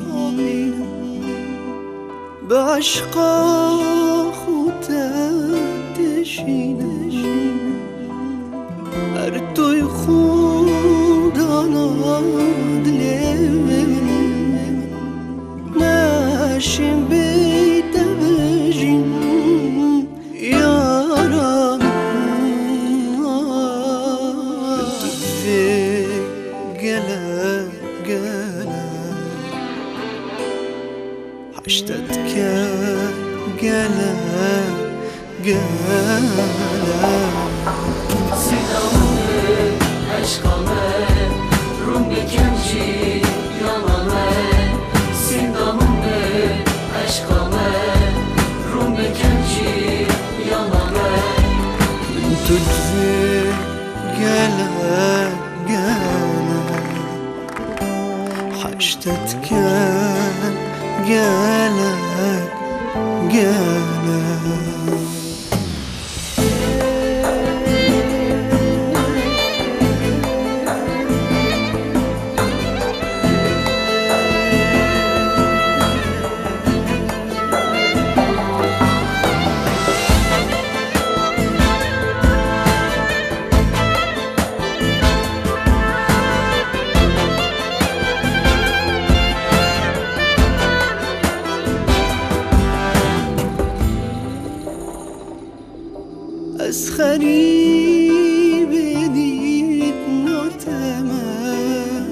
بعشقا خوتاتشينا أرتو يخود على دلين ناشم بيت بجين يا رب عشتك قلا سيدامون عشقامن روم بكمشي يالامن سيدامون عشقامن روم بكمشي يالامن تدفي قلا عشتك قلا أسخري بديت نتمام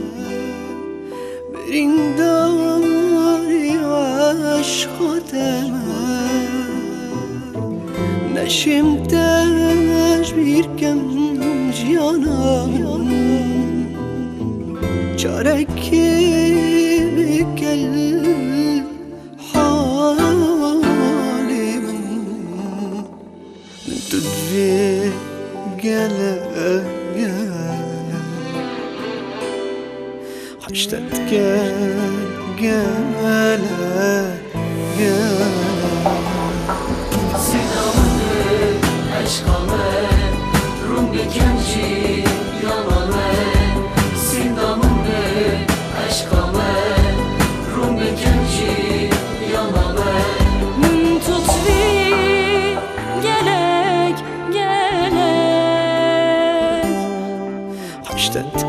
برنداري عشق تمام نشمتاش بيركم جيانام چاركي بكل تدفي قلا عشتك قلا سيدامون عشقامن روم بكمشي يالامن سيدامون عشقامن روم بكمشي يالامن من تطفي عشتك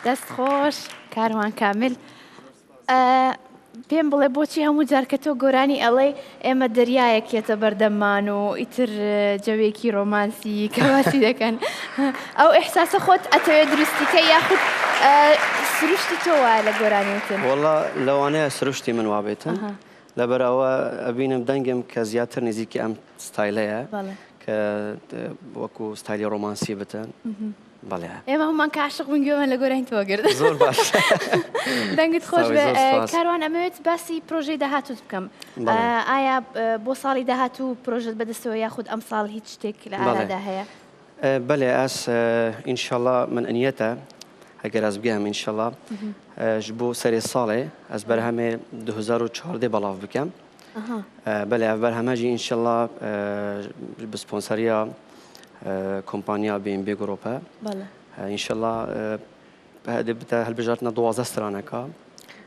دەست خۆش کاروان کامل پێم بڵێ بۆچی هەموو جار کە تۆ گۆرانی ئەڵێ ئێمە دەریایەکێتە بەردەممان و ئیتر جەوێکی ڕۆمانسی کەواسی دەکەن ئەو ئێحساسە خۆت ئەتەوێت دروستیکە یاخود سروشتی تۆ وایە لە گۆرانیوتن وەڵا لەوانەیە سروشتی من وابێتن لەبەر ئەوە ئەبینم دەنگم کە زیاتر نزیکی ئەم ستایلەیە کە وەکو ستایلی ڕۆمانسی بتن بەڵێ ئێمە هەمومان کە عاشق بووین گوێمان لە گۆرانی تۆ گرت زۆر باش دەنگت خۆش بێ کاروان ئەمەوێت باسی پرۆژەی داهاتوت بکەم ئایا بۆ ساڵی داهاتوو پرۆژەت بەدەستەوە یاخود ئەم ساڵ هیچ شتێک لە ئارادا هەیە بەڵێ ئەس ئینشاءڵڵا من ئەنیەتە ئەگەر ئەس بگەم ئینشاءڵڵا ji بۆ سەرێ ساڵێ ئەس بەرهەمێ 2014 بەڵاو بکەم بەڵێ ئەف بەرهەمەژی ئینشاءڵڵا بسپۆنسەریە کۆمپانیا BMW گرۆپە ئینشاءڵڵا بتە هەلبژارتنە 12 سترانەکە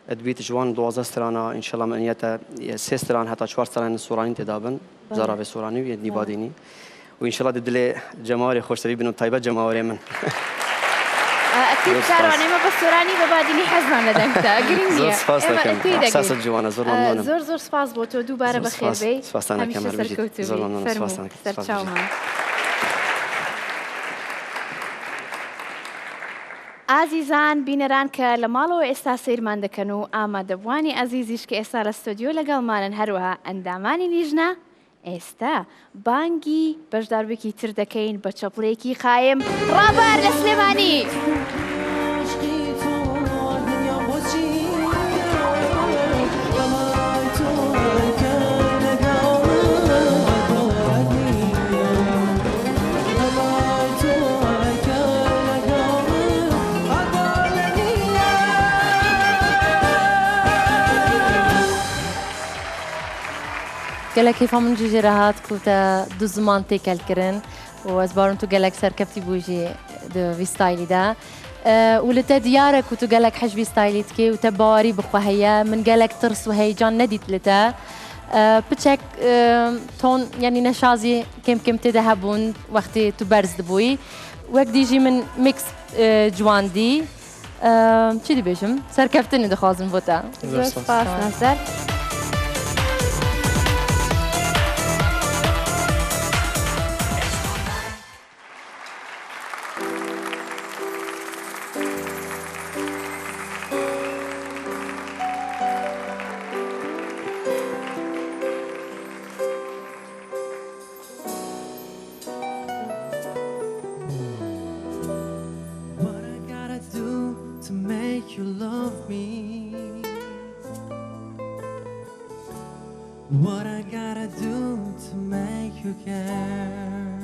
ئەدبیت جوان 12 سترانە ئینشاءڵڵا من ئەنیەتە 3 ستران هەتا 4 ستران سوورانی تێدا بن زاراوێ سوورانی و یەدنی بادینی و ئینشاءڵڵا دلێ جەماوەری خۆشەوی بن و تایبەت جەماوەری من ئەکید کاروانێمە بە سوورانی بە بادینی حەزمان لە دەنگتە گرنگ نییە ئەحساسە جوانە زۆر مەمنونم زۆر زۆر سپاس بۆ تۆ دووبارە بەخێربێی سپاسانەکەم هەمیشە سەرچاومان ئازیزان بینەران کە لە ماڵەوە ئێستا سیرمان دەکەن و ئامادەبوانی ئازیزیش کە ئێستا لە ستۆدیۆ لەگەڵمانن هەروەها ئەندامانی لیژنە ئێستا بانگی بەشداربێکی تر دەکەین بە چەپڵەیەکی قایم ڕابەر لە سلێمانی. گەلک کەیفا من جێژێرە هات کوتە دوو زمان تێکەلکردن و ئەزبارم تو گەلک سەرکەفتی بووژێ دوی ستایلیدا و لە تە دیارە کو تو گەلک حەجبی ستایلیت کێ و تە باواری بخوا هەیە من گەلک ترس و هەیجان نەدیت لە تە پچێک تۆن ینی نەشازی کەم کەم تێدا هەبوون وەختی تو بەرز دبووی وەک دیژی من میکس جواندی چی دەبێژم سەرکەفتنی دەخوازم بۆ تە. زۆر سپاس نازەر. You love me. What I gotta do to make you care?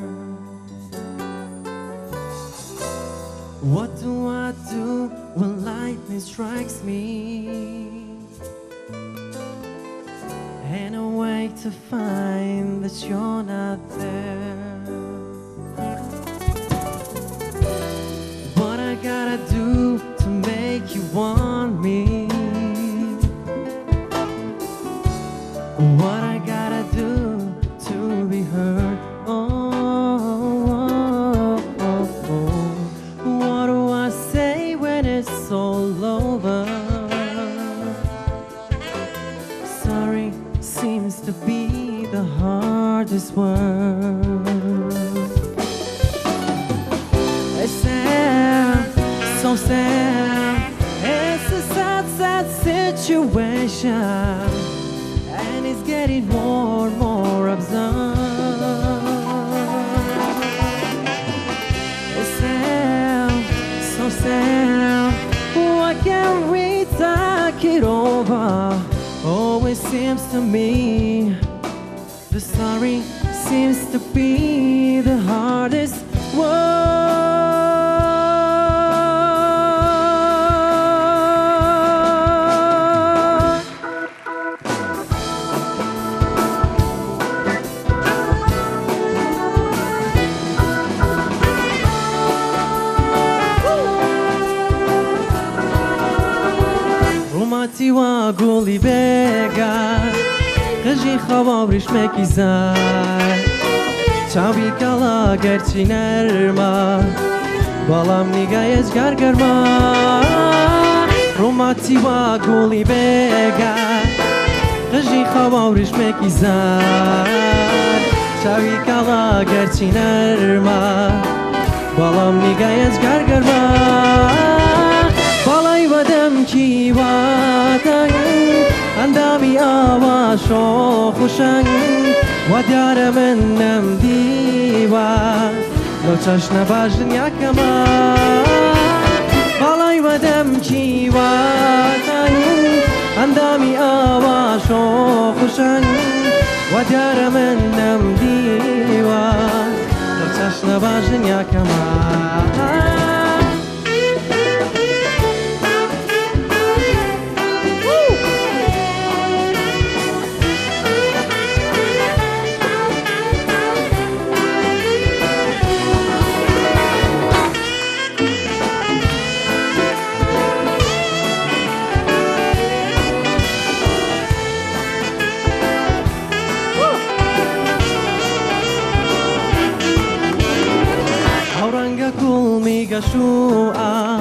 What do I do when lightning strikes me? And I wake to find that you're not there. What I gotta do to make you want me? What I gotta do to be heard? Oh, oh, oh, oh. What do I say when it's all over? Sorry seems to be the hardest word. It's sad, so sad. It's a sad, sad situation, and it's getting more and more absurd. It's sad, so sad. Why can't we talk it over? Always seems to me the sorry seems to be the hardest word. روماتی و گولی بگار قژی خوابریش مکیزار چاوی کلا گرچی نرما بالام نیگایش گرگرما روماتی و گولی بگار قژی خوابریش مکیزار چاوی کلا گرچی نرما بالام نیگایش گرگرما بالای ودم کی واتن اندامی آواشو خوشن و دیار منم دیوا لو چشن باجن یکما بالای ودم کی واتن اندامی آواشو خوشن و دیار منم دیوا لو چشن باجن یکما شوعة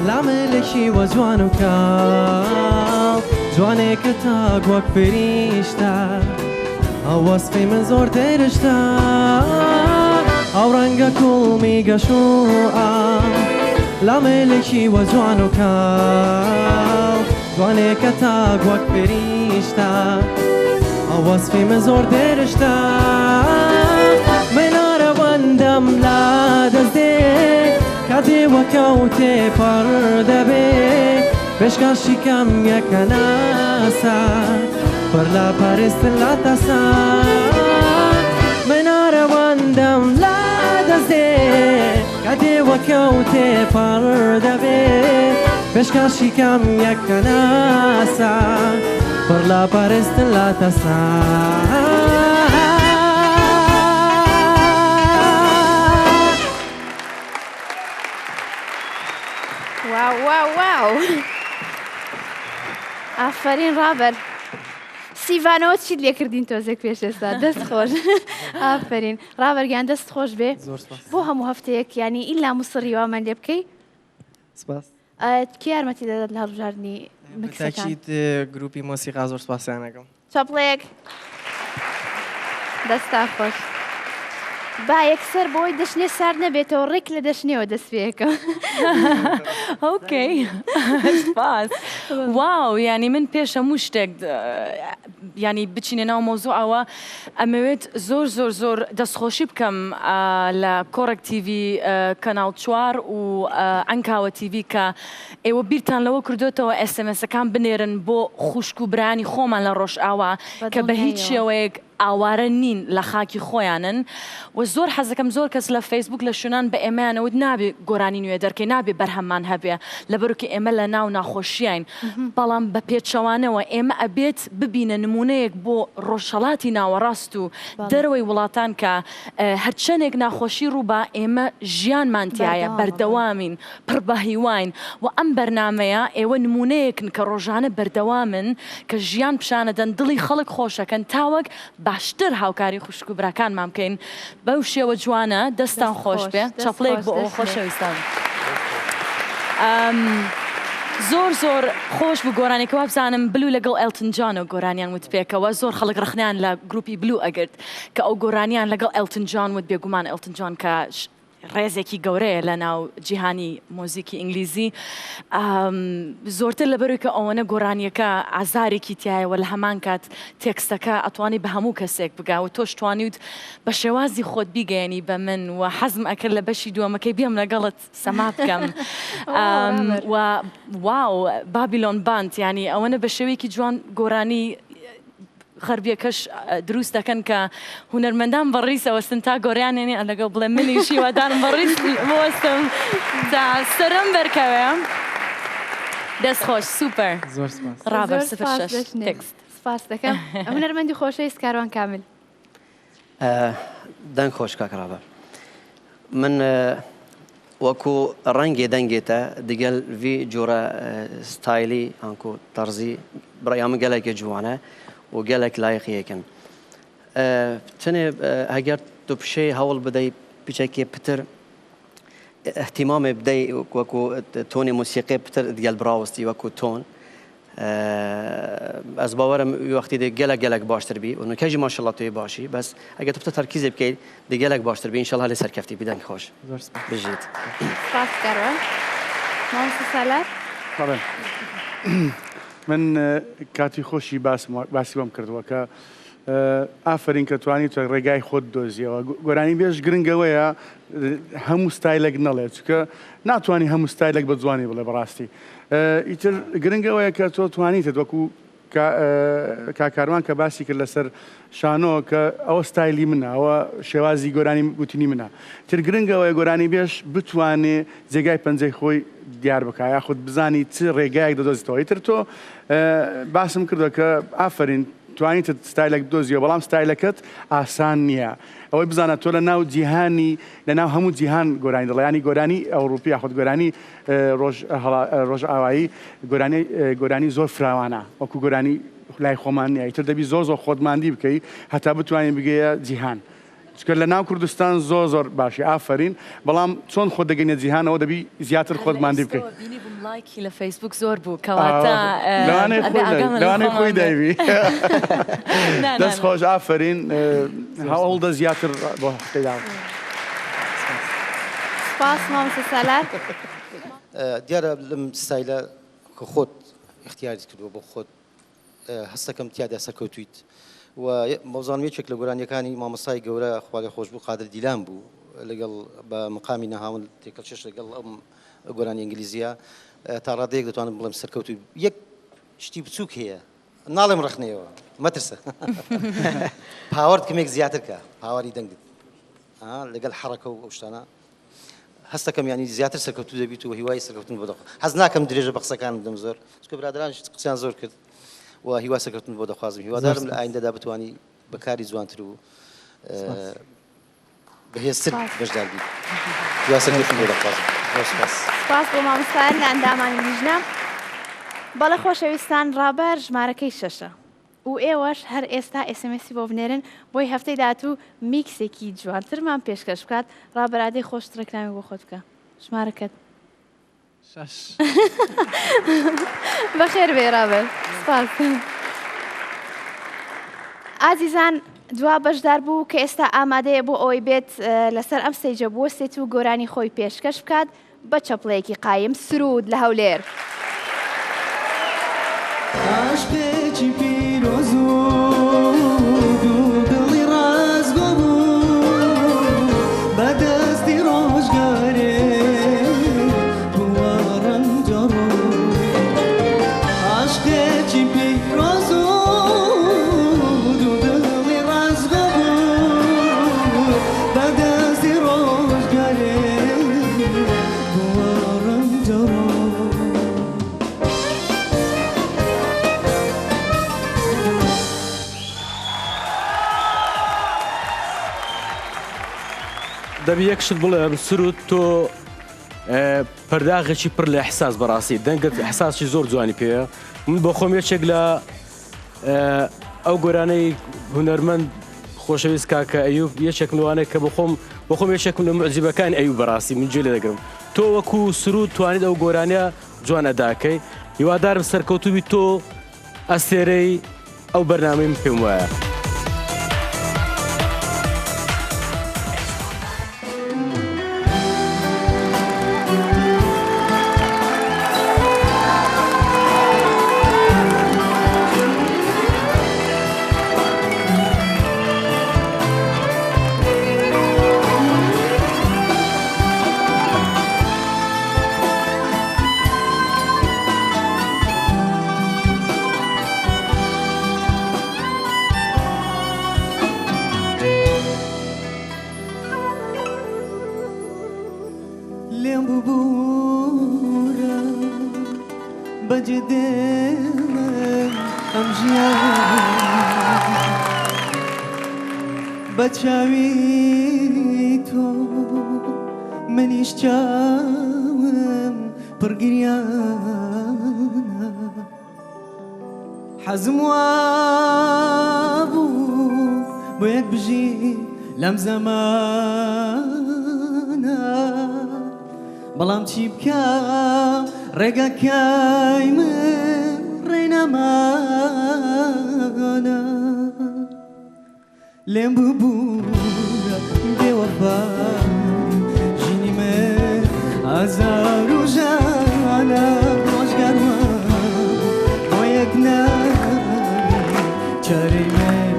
لعملشي وجوانو كال جوانك تاقوك فريشتا أو وصفي من زور ترشتا أو رنگا كل ميغا شوعة لعملشي وجوانو كال جوانك تاقوك فريشتا وەسفی من زۆر دێرشتە منارە بەندەم لا دەستێ کاتێ وەکەوتێ پەڕ دەبێ پێشکەشی کەم یەکە ناسا پڕ لە پەرستن لا تەسا منارە بەندەم لا دەستێ کاتێ وەکەوتێ پەڕ دەبێ پێشکەشی کەم یەکە ناسا پڕ لە پەرستن لا تەسا واو واو واو ئافرین ڕابەر سیڤانەوە چیت لێ کردین تۆزێک پێش ئێستا دەست خۆش ئافرین ڕابەرگیان دەست خۆش بێ بۆ هەموو هەفتەیەک ینی ئیلا موسڕیوامان لێ بکەی سپاس کی یارمەتی دەدات لە هەڵبژاردننی مکسەکان تاکید گروپی مۆسیقا زۆر سپاسیانەکەم چاپڵێک دەستا خۆش با یەکسەر بۆی دەشنێ سار نەبێتەوە ڕێک لە دەشنێەوە دەست پێەکە ئۆکەی سپاس واو ینی من پێش هەموو شتێک ینی بچینە ناو مۆزوع ئەوە ئەمەوێت زۆر زۆر زۆر دەستخۆشی بکەم لە کۆڕێک تیڤی کەناڵ 4 و ئەنکاوە تیڤی کە ئێوە بیرتان لەوە کردوێتەوە ئەسمسەکان بنێرن بۆ خوشک و برانی خۆمان لە ڕۆژ ئاوا کە بە هیچ شێوەیەک ئاوارە نین لە خاکی خۆیانن و زۆر حەزەکەم زۆر کەس لە فەیسبوک لە شوێنان بە ئێمەیانەوت نابێ گۆرانی نوێ دەرکەی نابێ بەرهەممان هەبێ لەبەرکە ئێمە لە ناو ناخۆشیین بەڵام بە پێچەوانەوە ئێمە ئەبێت ببینە نمونەیەک بۆ ڕۆژهەڵاتی ناوەڕاست و دەرەوەی وڵاتان کە هەرچەندێک ناخۆشی ڕووبا ئێمە ژیانمانتیایە بەردەوامین پڕ بە هیواین و ئەم بەرنمەیە ئێوە نمونەیەکن کە ڕۆژانە بەردەوامن کە ژیان پیشانەدەن دڵی خەڵک خۆشەکەن تاوەک باشتر هاوکاری خوشک و براکانمان بکەین بەو شێوە جوانە دەستان خۆش بێ چەپڵێک بۆ ئەو خۆشەویستان زۆر زۆر خۆش بوو گۆرانێکەوە بزانم بلو لەگەڵ ئەلتن جان و گۆرانیان وت پێکەوە زۆر خەڵک ڕخنیان لە گروپی بلو ئەگرت کە ئەو گۆرانیان لەگەڵ ئەلتن جان وت بێگومان ئەلتن جان کە ڕێزێکی گەورەیە لە ناو جیهانی مۆزیکی ئینگلیزی زۆرتر لەبەروی کە ئەوەنە گۆرانیەکە ئازارێکی تایەوە لە هەمان کات تێکستەکە ئەتوانی بە هەموو کەسێک بگاوە تۆش توانیوت بە شێوازی خۆت بیگەیەنی بە من و حەزم ئەکرد لە بەشی دووەمەکەی بێم لەگەڵت سەما بکەم و واو بابیلۆن باند ینی ئەوەنە بە شێوەیەکی جوان گۆرانی غەربیەکەش دروست دەکەن کە هونەرمەندان بەڕیسەوەستن تا گۆریانێنێ لەگەڵ بڵێ منیشی وادارم بەڕیس بوەستم تا سەرم بەرکەوێ دەست خۆش سوپەر زۆر سپاس ڕابەر 06 تێکست سپاس دەکەم هونەرمەندی خۆشەویست کاروان کامل دەنگ خۆش کاک ڕابەر من وەکو ڕەنگێ دەنگێتە دەگەل ڤی جۆرە ستایلی ئەنکو تەرزی بڕیا من گەلێکی جوانە و گەلێک لایەقیەکەن تنێ هەگەر تو پشەی هەوڵ بدەی پیچێکی پتر احتیمامێ بدەی وەکو تۆنی موسیقی پتر دگەل براوەستی وەکو تۆن ئەس باوەرم وەختی دێ گەلێک باشتر بی و نکەژی ماشەڵڵا توی باشی بەس ئەگەر تو پتە تەرکیزێ بکەیت دگەلێک باشتر بی ئینشەڵڵا لێ سەرکەفتی بدەنگ خۆش بژیت سپاس کاروان مامۆستا سالار من کاتی خۆشی باسی بۆم کردووە کە ئافرین کە توانی تۆ ڕێگای خۆت دۆزیەوە گۆرانی بێژ گرنگەوەیە هەموو ستایلێک نەڵێت چکە ناتوانانی هەموو ستایلێک بە جوانی بڵێ بەڕاستی ئیتر گرنگەوەیە کە تۆ توانیتت وەکو کاکاروان کە باسی کرد لەسەر شانۆ کە ئەوە ستایلی منە ئەوە شێوازی گۆرانی گوتنی منە تر گرنگەوەی گۆرانی بێش بتوانێ جێگای پەنجەی خۆی دیار بکە یاخود بزانی چ ڕێگایەک دەدۆزیتەوە ئیتر تۆ باسم کردووە کە ئافرین توانیتت ستایلێک دۆزیەوە بەڵام ستایلەکەت ئاسان نییە ئەوەی بزانە تۆ لە ناو جیهانی لە ناو هەموو جیهان گۆرانی دەڵێ گۆرانی ئەوروپی یاخود گۆرانی ڕۆژ ئاوایی گۆرانی زۆر فراوانە وەکو گۆرانی لای خۆمان نییە ئیتر دەبی زۆر خۆتماندی بکەی هەتا بتوانین بگەیە جیهان چکە لە ناو کوردستان زۆر باشی ئافرین بەڵام چۆن خۆت دەگەینە جیهانەوە دەبی زیاتر خۆتماندی بکەیت لایکی لە فەیسبوک زۆر بوو کەواتە لەوانەیە خۆی دەیوی دەست خۆش ئافرین هەوڵدە زیاتر بۆ هەفتەیدا سپاس مامۆستا سالار دیارە لەم ستایلە کە خۆت اختیاریت کردووە بۆ خۆت هەستەکەم تیادا سەرکەوتویت و مۆزانێکێک لە گۆرانیەکانی مامۆستای گەورە خوا خۆش بوو قادر دیلان بوو لەگەڵ بە مقامی نەهاون تێکەڵشێش لەگەڵ ئەم گۆرانی ئینگلیزیە تا ڕادەیەک دەتوانم بڵێم سەرکەوتو یەک شتی بچووک هەیە ناڵێم ڕخنەوە مەترسە پاوەرت کەمێک زیاتر کە پاوەری دەنگت لەگەڵ حەڕەکە و ئەو شتانە هەستەکەم ینی زیاتر سەرکەوتو دەبیت و هیوای سەرکەوتن بۆ دەخوازم حەز ناکەم درێژە بە قسەکانم دەم زۆر چکە برادران قسەیان زۆر کرد و هیوا سەرکەوتن بۆ دەخوازم هیوادارم لە ئایندەدا بتوانی بەکاری جوانتر و بەهێزتر بەشدار بیت هیوا سەرکەوتن بۆ دەخوازم سپاس بۆ مامۆستایان لە ئەندامانی لیژنە بەڵێ خۆشەویستان ڕابەر ژمارەکەی شەشە و ئێوەش هەر ئێستا ئێسمسی بۆ بنێرن بۆی هەفتەی داهاتوو میکسێکی جوانترمان پێشکەش بکات ڕابەرادەی خۆشترەکرامی بۆ خۆت بکە ژمارەکەت بەخێر بێ ڕابەر سپاس ئازیزان دوا بەشدار بوو کە ئێستا ئامادەیە بۆ ئەوەی بێت لەسەر ئەم سەیجە بوەستێت و گۆرانی خۆی پێشکەش بکات بە چەپڵەیەکی قایم سرود لە هەولێر عشقێکی پیرۆز و دڵی ڕازگۆ بوو بەدەستی ڕۆژگارێ بووە ڕەنجە ڕوو عشقێکی پیرۆز و دڵی ڕازگۆ بوو بەدەستی ڕۆژگارێ بووە ڕەنجە ڕوو دەبی یەکشت بڵێم سرود تۆ پەرداغێکی پڕ لە حساس بەڕاستی دەنگت حساسی زۆر جوانی پێەیە من بۆ خۆم یەکێک لە ئەو گۆرانەی هونەرمەند خۆشەویست کاکە ئەیوب یەکێک لەوانەیە کە بۆ خۆم یەکێک لە موعجیبەکانی ئەیوب بەڕاستی من گوێ لێ دەگرم تۆ وەکو سرود توانیت ئەو گۆرانە جوان ئەداکەی هیوادارم سەرکەوتوبی تۆ ئەستێرەی ئەو بەرنامەی من پێم وایە بچاوی تو منیش چاوم پرگریانه حەزم وابوو بۆ یەک بژی لەم زەمانە بەڵام چی بکەم ڕێگەکەی من ڕێنەمانە لێم ببوورە بێوەفا ژینی من ئازار و ژانە ڕۆژگاروە بۆ یەک ناوی چارەی من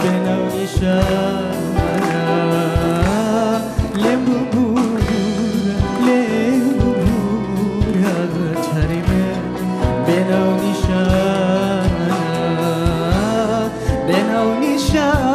بێناو نیشانە لێم ببوورە چارەی من بێناو نیشانە بێناو نیشانە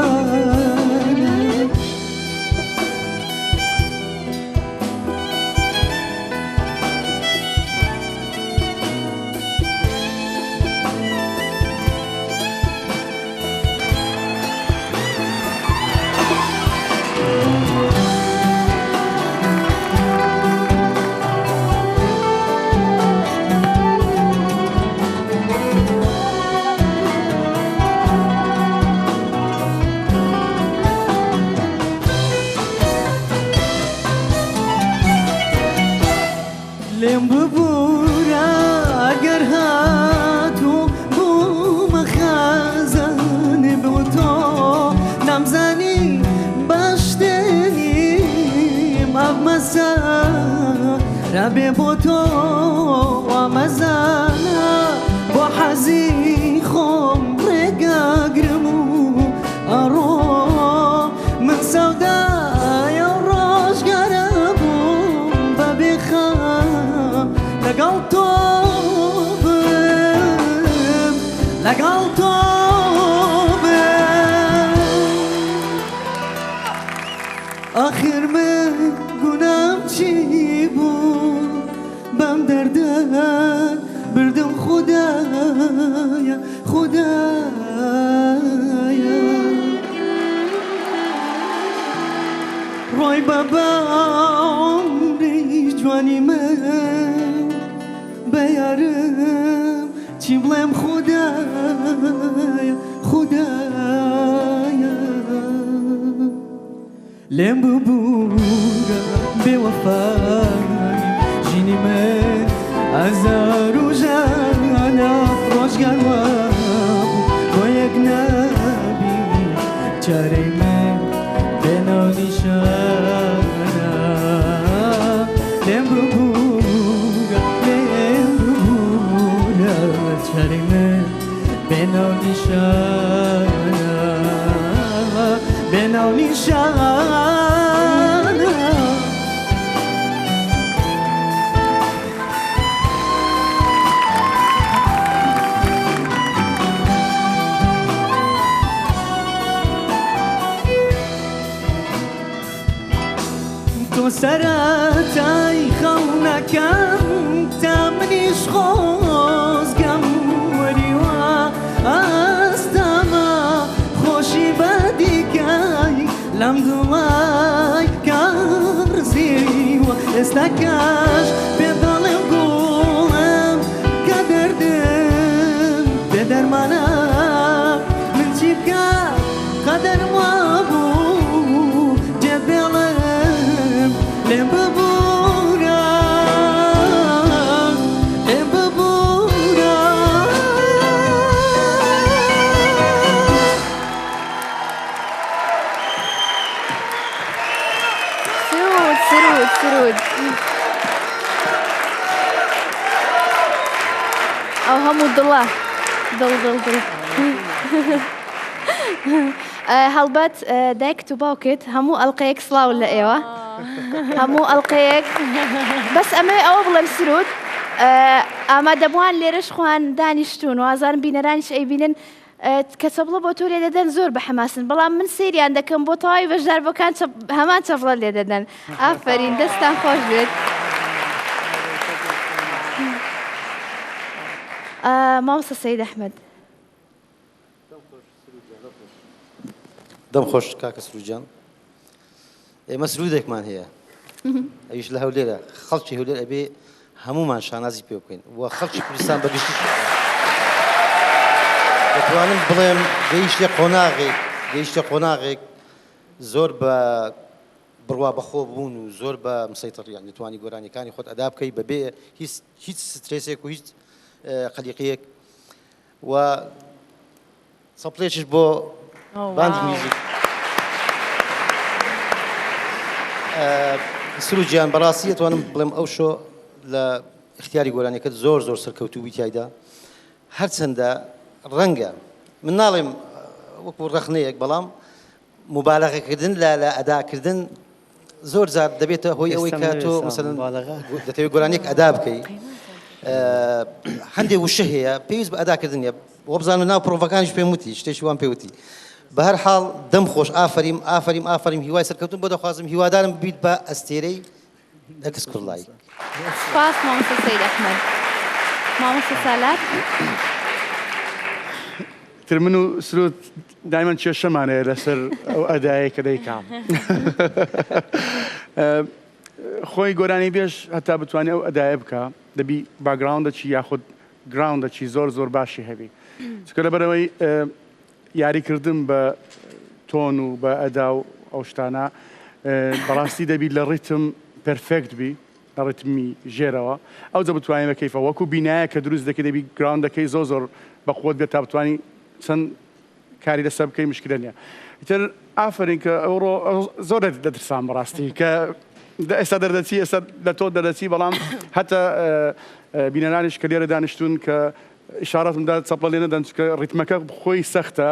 لێم ببوورە ئەگەر هاتوو بوومە خەزانێ بۆ تۆ نامزانی باش شتێنیم ئەڤمەسەرە بێ بۆ تۆ وامەزانە بۆ حەزی خۆم ڕێگەگرم و خدايا روي بابا عمري جواني ما بيارم تبلم خدايا خدايا لم ببورا بوفاي جيني من أزار وجانا روش قلواب ويا قنابي جاري من بينا ونشانا لم ببورا جاري من بينا ونشانا بينا ونشانا تو سرتای خونکم تمنیش خوزگم وریوا استما خوشی بدی کای لم دوای کارزی و استکاش بدالم گولم کدردم بدرمانم من چیکا قدر مابو جبلم لم ببورا لم ببورا سرود سرود سرود ئەو هەموو دڵە دڵ هەڵبەت دایکت و باوکت هەموو ئەڵلقەیەک سڵاو لە ئێوە هەموو ئەڵلقەیەک بەس ئەمە ئەوە بڵێم سرود ئامادەبووان لێرەش خوان دانیشتون و ئازارم بینەرانیش ئەیبینن کە چەپڵە بۆ تۆ لێ دەدەن زۆر بەحماسن بەڵام من سریان دەکەم بۆ تەواوی بەشداربەکان هەمان چەپڵە لێ دەدەن ئافرین دەستان خۆش بێت مامۆستا سەید ئەحمەد دەم خۆش کاکە سروجان ئێمە سرودێکمان هەیە ئەویش لە هەولێرە خەڵکی هەولێر ئەبێ هەمومان شانازی پێ بکەین و خەڵکی کوردستان بەگشتی دەتوانم بڵێم گەیشتە قۆناغێک زۆر بە بڕوا بەخۆ بوون و زۆر بە مسەیتەڕیان دەتوانی گۆرانیەکانی خۆت ئەدا بکەی بەبێ هیچ سترێسێک و هیچ قەلیقەیەک و سەپڵێکیش بۆ باندی میوزیک سروجیان بەڕاستی دەتوانم بڵێم ئەو شۆ لە اختیاری گۆرانیەکەت زۆر سەرکەوتوو تایدا هەرچەندە ڕەنگە من ناڵێم وەکو ڕەخنەیەک بەڵام مبالەغەکردن لە ئەداکردن زۆر جار دەبێتە هۆی ئەوەی کە تۆ مەسەڵەن دەتەوێت گۆرانیەک ئەدا بکەی هەندێک وشە هەیە پێویست بە ئەداکردن نیە وە بزانم ناو پرۆڤەکانیش پێم وتی شتێکی وان پێوتی بە هەر حاڵ دەم خۆش ئافریم هیوای سەرکەوتن بۆ دەخوازم هیوادارم ببیت بە ئەستێرەی ئەکسکوڵایک سپاس مامۆستا سەید ئەحمەد مامۆستا سالار تر من و سرود دایما کێشەمانەیە لەسەر ئەو ئەدایە کە دەیکام خۆی گۆرانی بێژ هەتا بتوانێت ئەو ئەدایە بکە دەبی باگراوندەکی یاخود گراوندەکی زۆر باشی هەبی چکە لەبەرەوەی یاریکردن بە تۆن و بە ئەدا و ئەو شتانە بەڕاستی دەبی لە ڕیتم پەرفێکت بی لە ڕیتمی ژێرەوە ئەو جە بتوانێت بەکەیفە وەکو بینایە کە دروست دەکەی دەبی گراوندەکەی زۆر بەخۆت بێت تا بتوانی چەند کاری لەسەر بکەی مشکلە نییە ئیتر ئافرین کە ئەوڕۆ زۆر دەترسان بەڕاستی کە ئێستا دەردەچی ئێستا لە تۆ دەردەچی بەڵام هەتا بینەرانیش کە لێرە دانیشتون کە ئشارەتمدا چەپڵە لێ نەدەن چکە ڕیتمەکە خۆی سەختە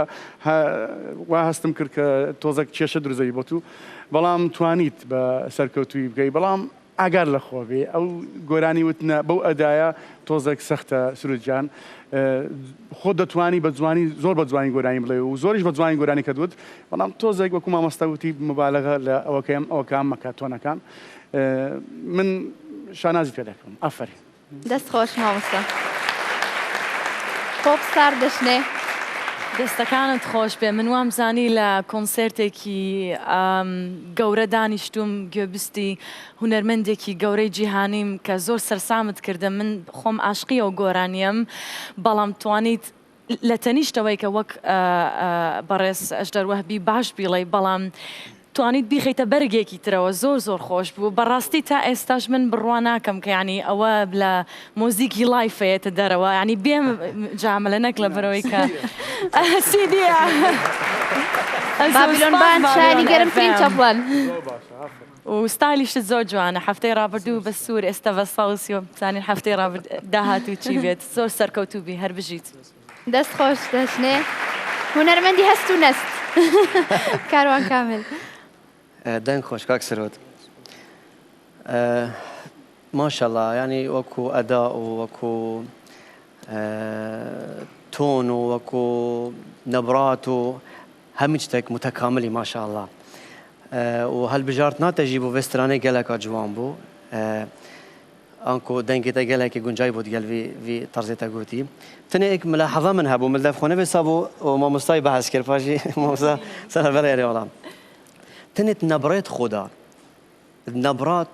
وا هەستم کرد کە تۆزێک کێشە دروزەوی بۆ تو بەڵام توانیت بە سەرکەوتوی بگەی بەڵام ئاگار لە خۆ بێ ئەو گۆرانی وتنە بەو ئەدایە تۆزێک سەختە سروجان خۆ دەتوانی بە جوانی زۆر بە جوانی گۆرانی بڵێ و زۆریش بە جوانی گۆرانی کە دوت بەڵام تۆزێک وەکو مامۆستاوتی مبالەغە لە ئەوەکەم مەکە تۆنەکان من شانازی پێ دەکەم ئافرین دەست خۆش مامۆستا پۆپستار دەشنێ دەستەکانت خۆش بێ من وامزانی لە کۆنسێرتێکی گەورە دانیشتوم گوێبستی هونەرمەندێکی گەورەی جیهانیم کە زۆر سەرسامت کردە من خۆم عاشقی ئەو گۆرانیم بەڵام توانیت لە تەنیشتەوەی کە وەک بەڕێز ئەژدەر وەهبی باش بیڵێ بەڵام توانیت بیخیتە بەرگێکی ترەوە زۆر خۆش بوو بەڕاستی تا ئێستاش من بڕوا ناکەم کە ینی ئەوە لە مۆزیکی لایفەیەتە دەرەوە ینی بێم جاملە نەک لە بەرەوەی کە سیدیە بابیلۆنبان شانی گەرمترین چەپڵەن و ستایلیشت زۆر جوانە هەفتەی ڕابردوو بە سوور ئێستا بە ساڵسی و بزانین هەفتەی داهاتوو چی بێت زۆر سەرکەوتوبی هەر بژیت دەست خۆش دەشنێ هونەرمەندی هەست و نەست کاروان کامل دەنگ خۆش کاک سرۆت ماشەڵڵا ینی وەکو ئەدا و وەکو تۆن و وەکو نەبرات و هەمی شتێک متەکاملی ماشەڵڵا و هەڵبژارت ناتەژی بۆ vێسترانەی geleka ciwan bû ئەنکۆ دەنگێتە gelekî گونجای بۆ diگel vî tarzê te gotî tenê ek milaheza min hebû min levxwe nevêsa bû û mamostayê behs kir paşî mamosta serverê êrê olam tenê nebrêt xwe da nebrat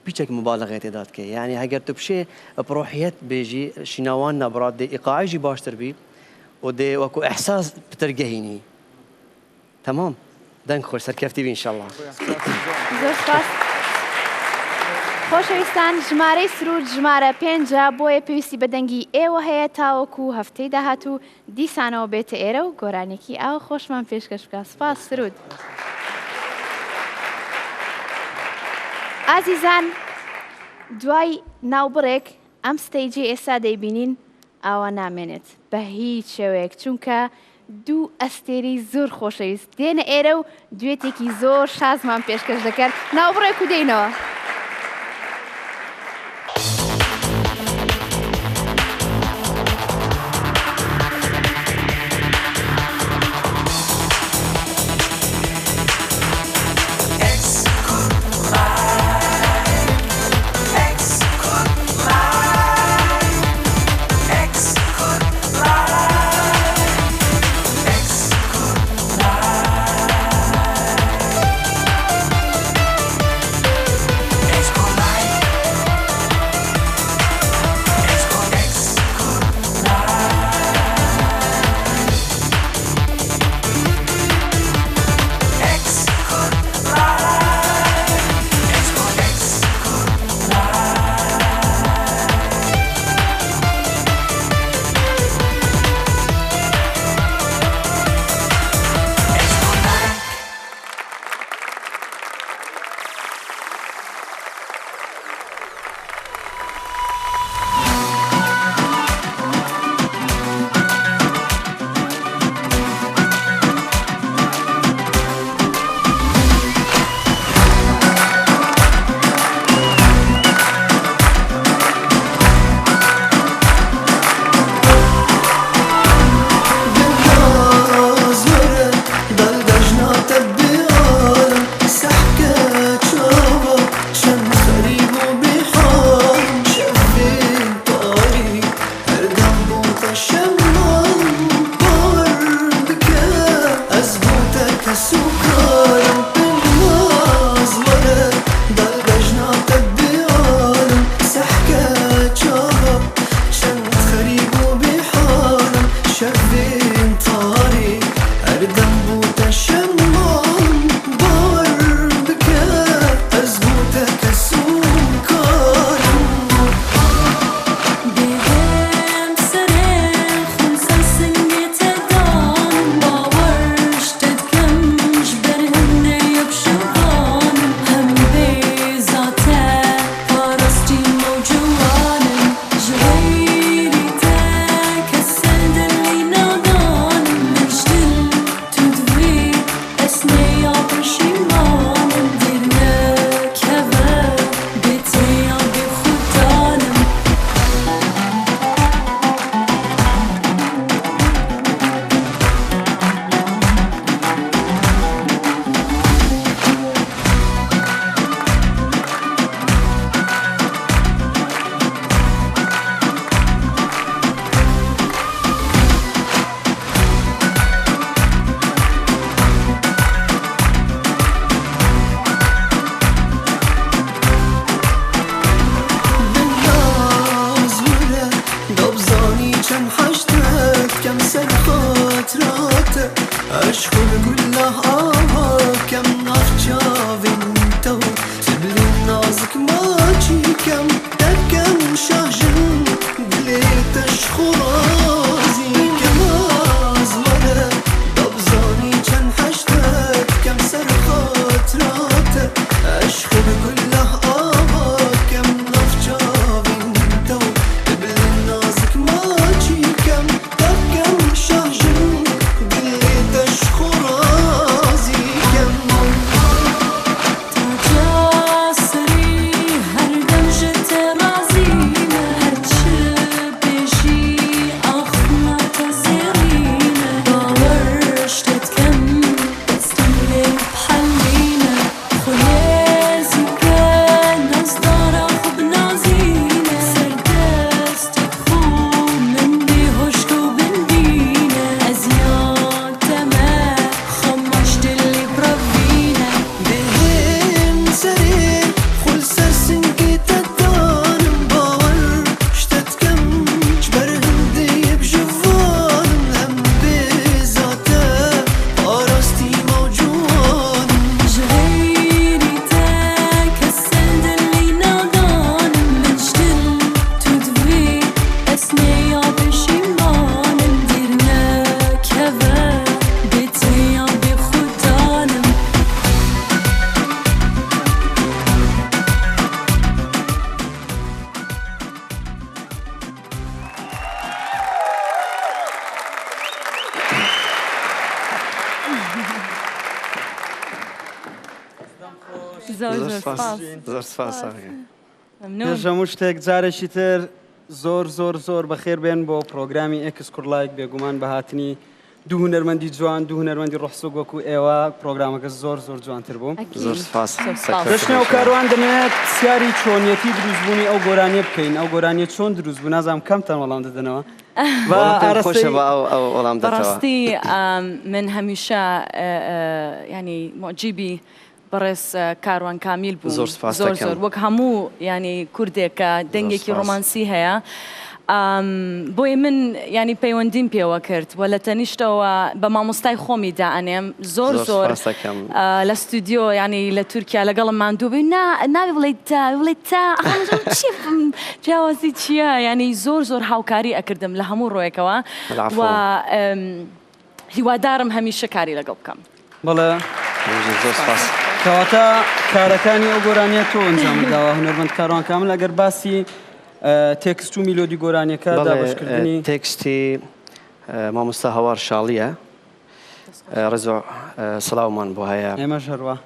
بيشك مبالغة تدات كي يعني هاجر تبشي بروحيات بيجي شناوان نبرات دي إيقاعي جي باشتر بي ودي وكو إحساس بترجهيني تمام دنك خوش سركفتي بي إن شاء الله زۆر سپاس خۆشەویستان ژمارەی سرود ژمارە 5 بۆیە پێویستی بە دەنگی ئێوە هەیە تاوەکو هەفتەی داهاتوو دیسانەوە بێتە ئێرە و گۆرانێکی ئاو خۆشمان پێشکەش بکە سپاس سرود ئازیزان دوای ناوبڕێک ئەم ستەیجی ئێستا دەیبینین ئاوا نامێنێت بە هیچ شێوەیەک چونکە دوو ئەستێری زۆر خۆشەویست دێنە ئێرە و دوێتێکی زۆر شازمان پێشکەش دەکرد ناوبڕێک و دێنەوە كم دكم شهجن دليتش خرازي كم أزمنة دبزاني كان حشتك كم سرخات راتك أشخب كله آباد كم نفجابين تو قبل النازك ماجي كم دكم شهجن دليتش خرازي كم زۆر سپاس هەموو شتێک جارێکی تر زۆر زۆر زۆر بەخێر بێن بۆ پرۆگرامی ئێکس کوڕلایک بێگومان بە هاتنی دوو هونەرمەندی جوان دوو هونەرمەندی ڕوحسوک وەکو ئێوە پرۆگرامەکە زۆر زۆر جوانتر بوو زۆر سپاس دەچنێ و کاروان دەمەوێت پرسیاری چۆنیەتی دروستبوونی ئەو گۆرانیە بکەین ئەو گۆرانیە چۆن دروست بوو نازانم کەمتان وەڵام دەدەنەوە خۆشە بە ئەو وەڵام دەدەوە بەڕاستی من هەمیشە ینی معجیبی بەڕێز کاروان کامیل بوو زۆر سپاس زۆر زۆر وەک هەموو ینی کوردێکە دەنگێکی ڕۆمانسی هەیە بۆی من ینی پەیوەندیم پێوە کرد و لە تەنیشتەوە بە مامۆستای خۆمی دائەنێم زۆر زۆر لە ستودیۆ ینی لە تورکیا لەگەڵم ماندوو بووی ناوی بڵێت تا جیاوازی چییە ینی زۆر زۆر هاوکاری ئەکردم لە هەموو ڕۆیەکەوە و هیوادارم هەمیشە کاری لەگەڵ بکەم بەڵێ زۆر سپاس کەواتە کارەکانی ئەو گۆرانیە تۆ ئەنجام داوە هونەرمەند کاروان کامل ئەگەر باسی تێکست و میلۆدی گۆرانیەکە دابشکردنی تێکستی مامۆستا هەوار شاڵیە ڕێزۆ سڵاومان بۆ هەیە ئێمەش هەروە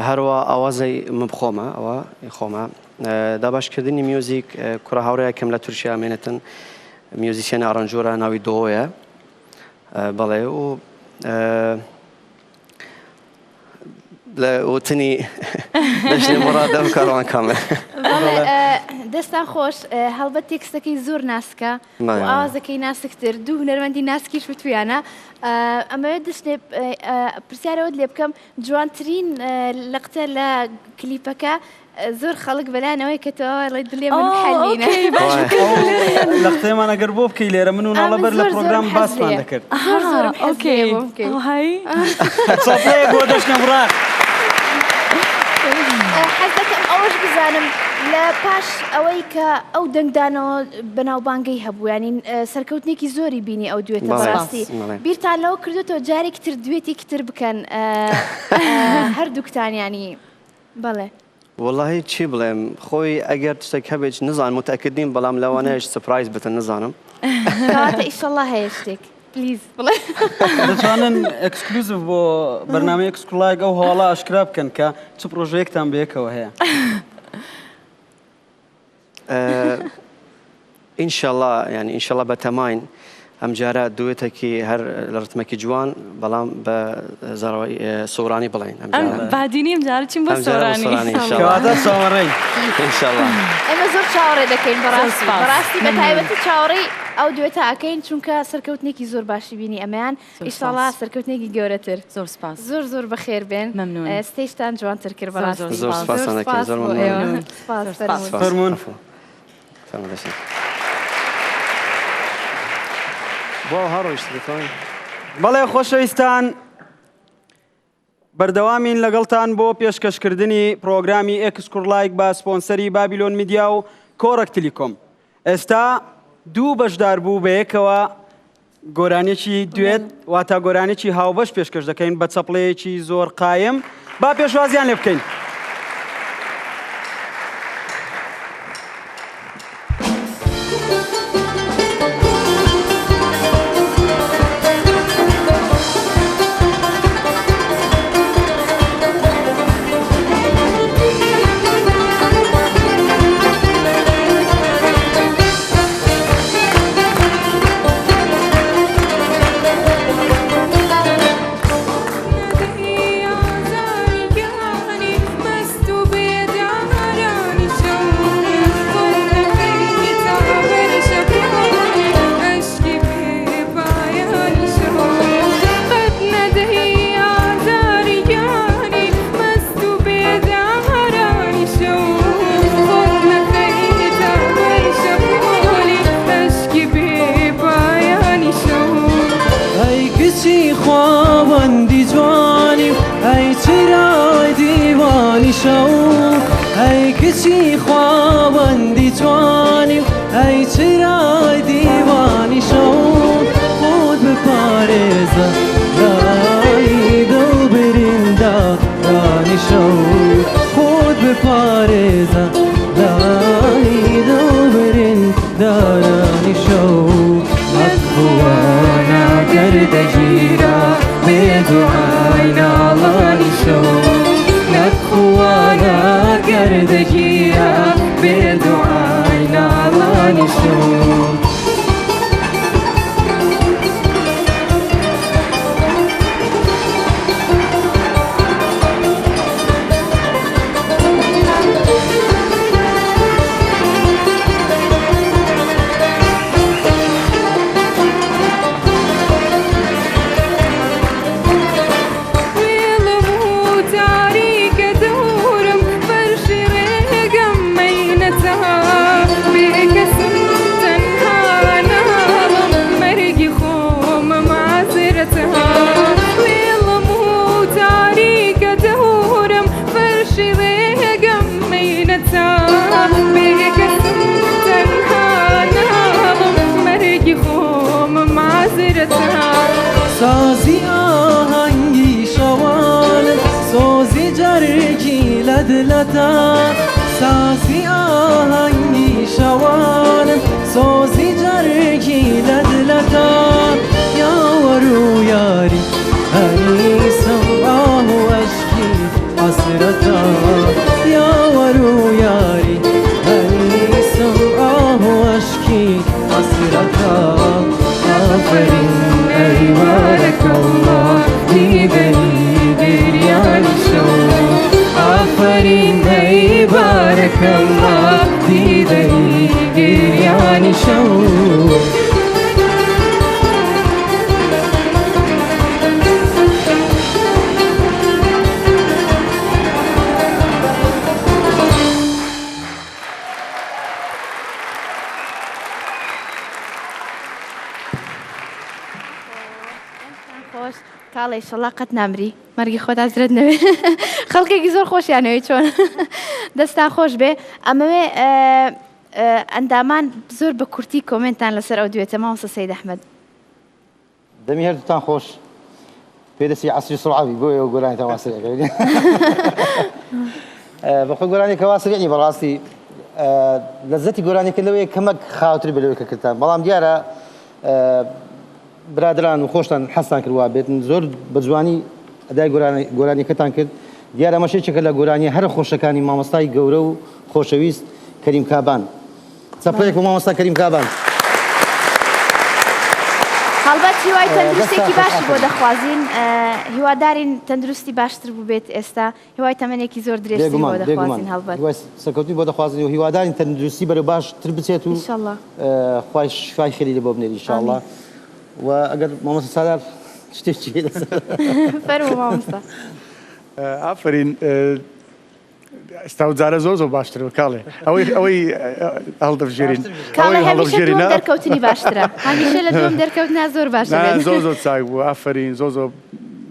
هەروە ئاوازەی من بخۆمە ئەوە خۆمە دابشکردنی میوزیک کوڕە هاوڕەیە کەم لە تورکیا ئەمێنێتن میوزیسیەنە ئارانجۆرە ناوی دۆیە بەڵێ و وتنی دەشتێ مڕادەم کاروان کامل دەستان خۆش هەڵبەت تێکستەکەی زۆر ناسکە و ئاوازەکەی ناسکتر دوو هونەرمەندی ناسکیش بتویانە ئەمەوێت دەشتێ پرسیارەوەت لێ بکەم جوانترین لەقتە لە کلیپەکە زۆر خەڵک بەلانەوەی کە تۆ دڵێ من حەلینە لە قسەیەمان ئەگەر بۆ بکەی لێرە من و ناڵەبەر لە پرۆگرام باسمان دەکرد بۆ دەشتە بڕات حەز دەکەم ئەوەش بزانم لە پاش ئەوەی کە ئەو دەنگدانەوە بەناوبانگەی هەبوو ینین سەرکەوتنێکی زۆری بینی ئەو دوێتە بەڕاستی بیرتان لەوە کردوتەوە جارێکی تر دوێتێکی تر بکەن هەردووکتانیانی بەڵێ والله چی بڵێم خۆی ئەگەر شتێک هەبێت نزانم متأکدین بەڵام لەوانەیەش سپرایز بتن نزانم کەواتە ئیشەڵڵا هەیە شتێک پلیز بڵێ دەتوانن ئەکسکلوزیڤ بۆ بەرنامەی ئێکس کوڕلایک ئەو هەواڵە ئاشکرا بکەن کە چ پرۆژەیەکتان بەیەکەوە هەیە ئینشەڵڵا ینی ئینشەڵڵا بەتەماین ئەم جارە دوێتێکی هەر لە ڕتمێکی جوان بەڵام بە سۆرانی بڵین بادینیم جارە چیم بۆ سۆرانی کەواتە ساوەڕێی ئینشەڵڵا ئێمە زۆر چاوەڕێ دەکەین بەڕاستی بە تایبەتی چاوەڕێی ئەو دوێتە ئەکەین چونکە سەرکەوتنێکی زۆر باشی بینی ئەمەیان ئیشەڵڵا سەرکەوتنێکی گەورەتر زۆر سپاس زۆر زۆر بەخێر بێن ستێشتان جوانتر کرد بەڕاستی زۆر سپاسانەکەین زۆر فەرموون بۆ هەڕۆیشت دەتوانین بەڵێ خۆشەویستان بەردەوامین لەگەڵتان بۆ پێشکەشکردنی پرۆگرامی ئێکسکوڕلایک بە سپۆنسەری بابیلۆن میدیا و کۆڕەک تیلیکۆم. ئێستا دوو بەشدار بوو بە یەکەوە گۆرانێکی دوێت واتە گۆرانێکی هاوبەش پێشکەش دەکەین بە چەپڵەیەکی زۆر قایم. با پێشوازیان لێ بکەین. کاڵی شەڵا قەت نامری مەرگی خۆت ئازرێت نەوێ خەڵکێکی زۆر خۆشیانەوەی چۆن دەستان خۆش بێ ئەمەوێ ئەندامان زۆر بە کورتی کۆمنتان لەسەر ئەو دوێتە مامۆستا سەید ئەحمەد دەمی هەردووتان خۆش پێدەستی عەسری سوڕعاوی بۆ ئێوە گۆرانی تەواسریەکە بەخۆی گۆرانی کەواسریانی بەڕاستی لەزەتی گۆرانیەکە لەوەیە کەمەک خاوتر بە لەوەی کە کردتان بەڵام دیارە برادران و خۆشتان حەستان کردوا بێتن زۆر بە جوانی ئەدای گۆرانیەکەتان کرد دیارە مەشێکێکە لە گۆرانی هەر خۆشەکانی مامۆستای گەورە و خۆشەویست کەریم کابان چەپڵەیەک بۆ مامۆستا کەریم کابان هەڵبەت هیوای تەندروستێکی باشی بۆ دەخوازین هیوادارین تەندروستی باشتر بوو بێت ئێستا هیوای تەمەنێکی زۆر درێژی بۆ دەخوازین هەڵبەت سەرکەوتنی بۆ دەخوازین و هیوادارین تەندروستی بەرە باشتر بچێت و خوای شفای خێری لێ بۆ بنێری ئینشاءڵڵا و ئەگەر مامۆستا سالار شتێکی فەرموو مامۆستا ئافرین ئێستا جارە زۆر زۆر باشترەوە کاڵێ ئەوەی هەڵدەبژێرین کاڵێ هەمیشە دوم دەرکەوتنی باشترە هەمیشە لە دوم دەرکەوتنا زۆر باشە زۆر زۆر چاک بوو ئافرین زۆر زۆر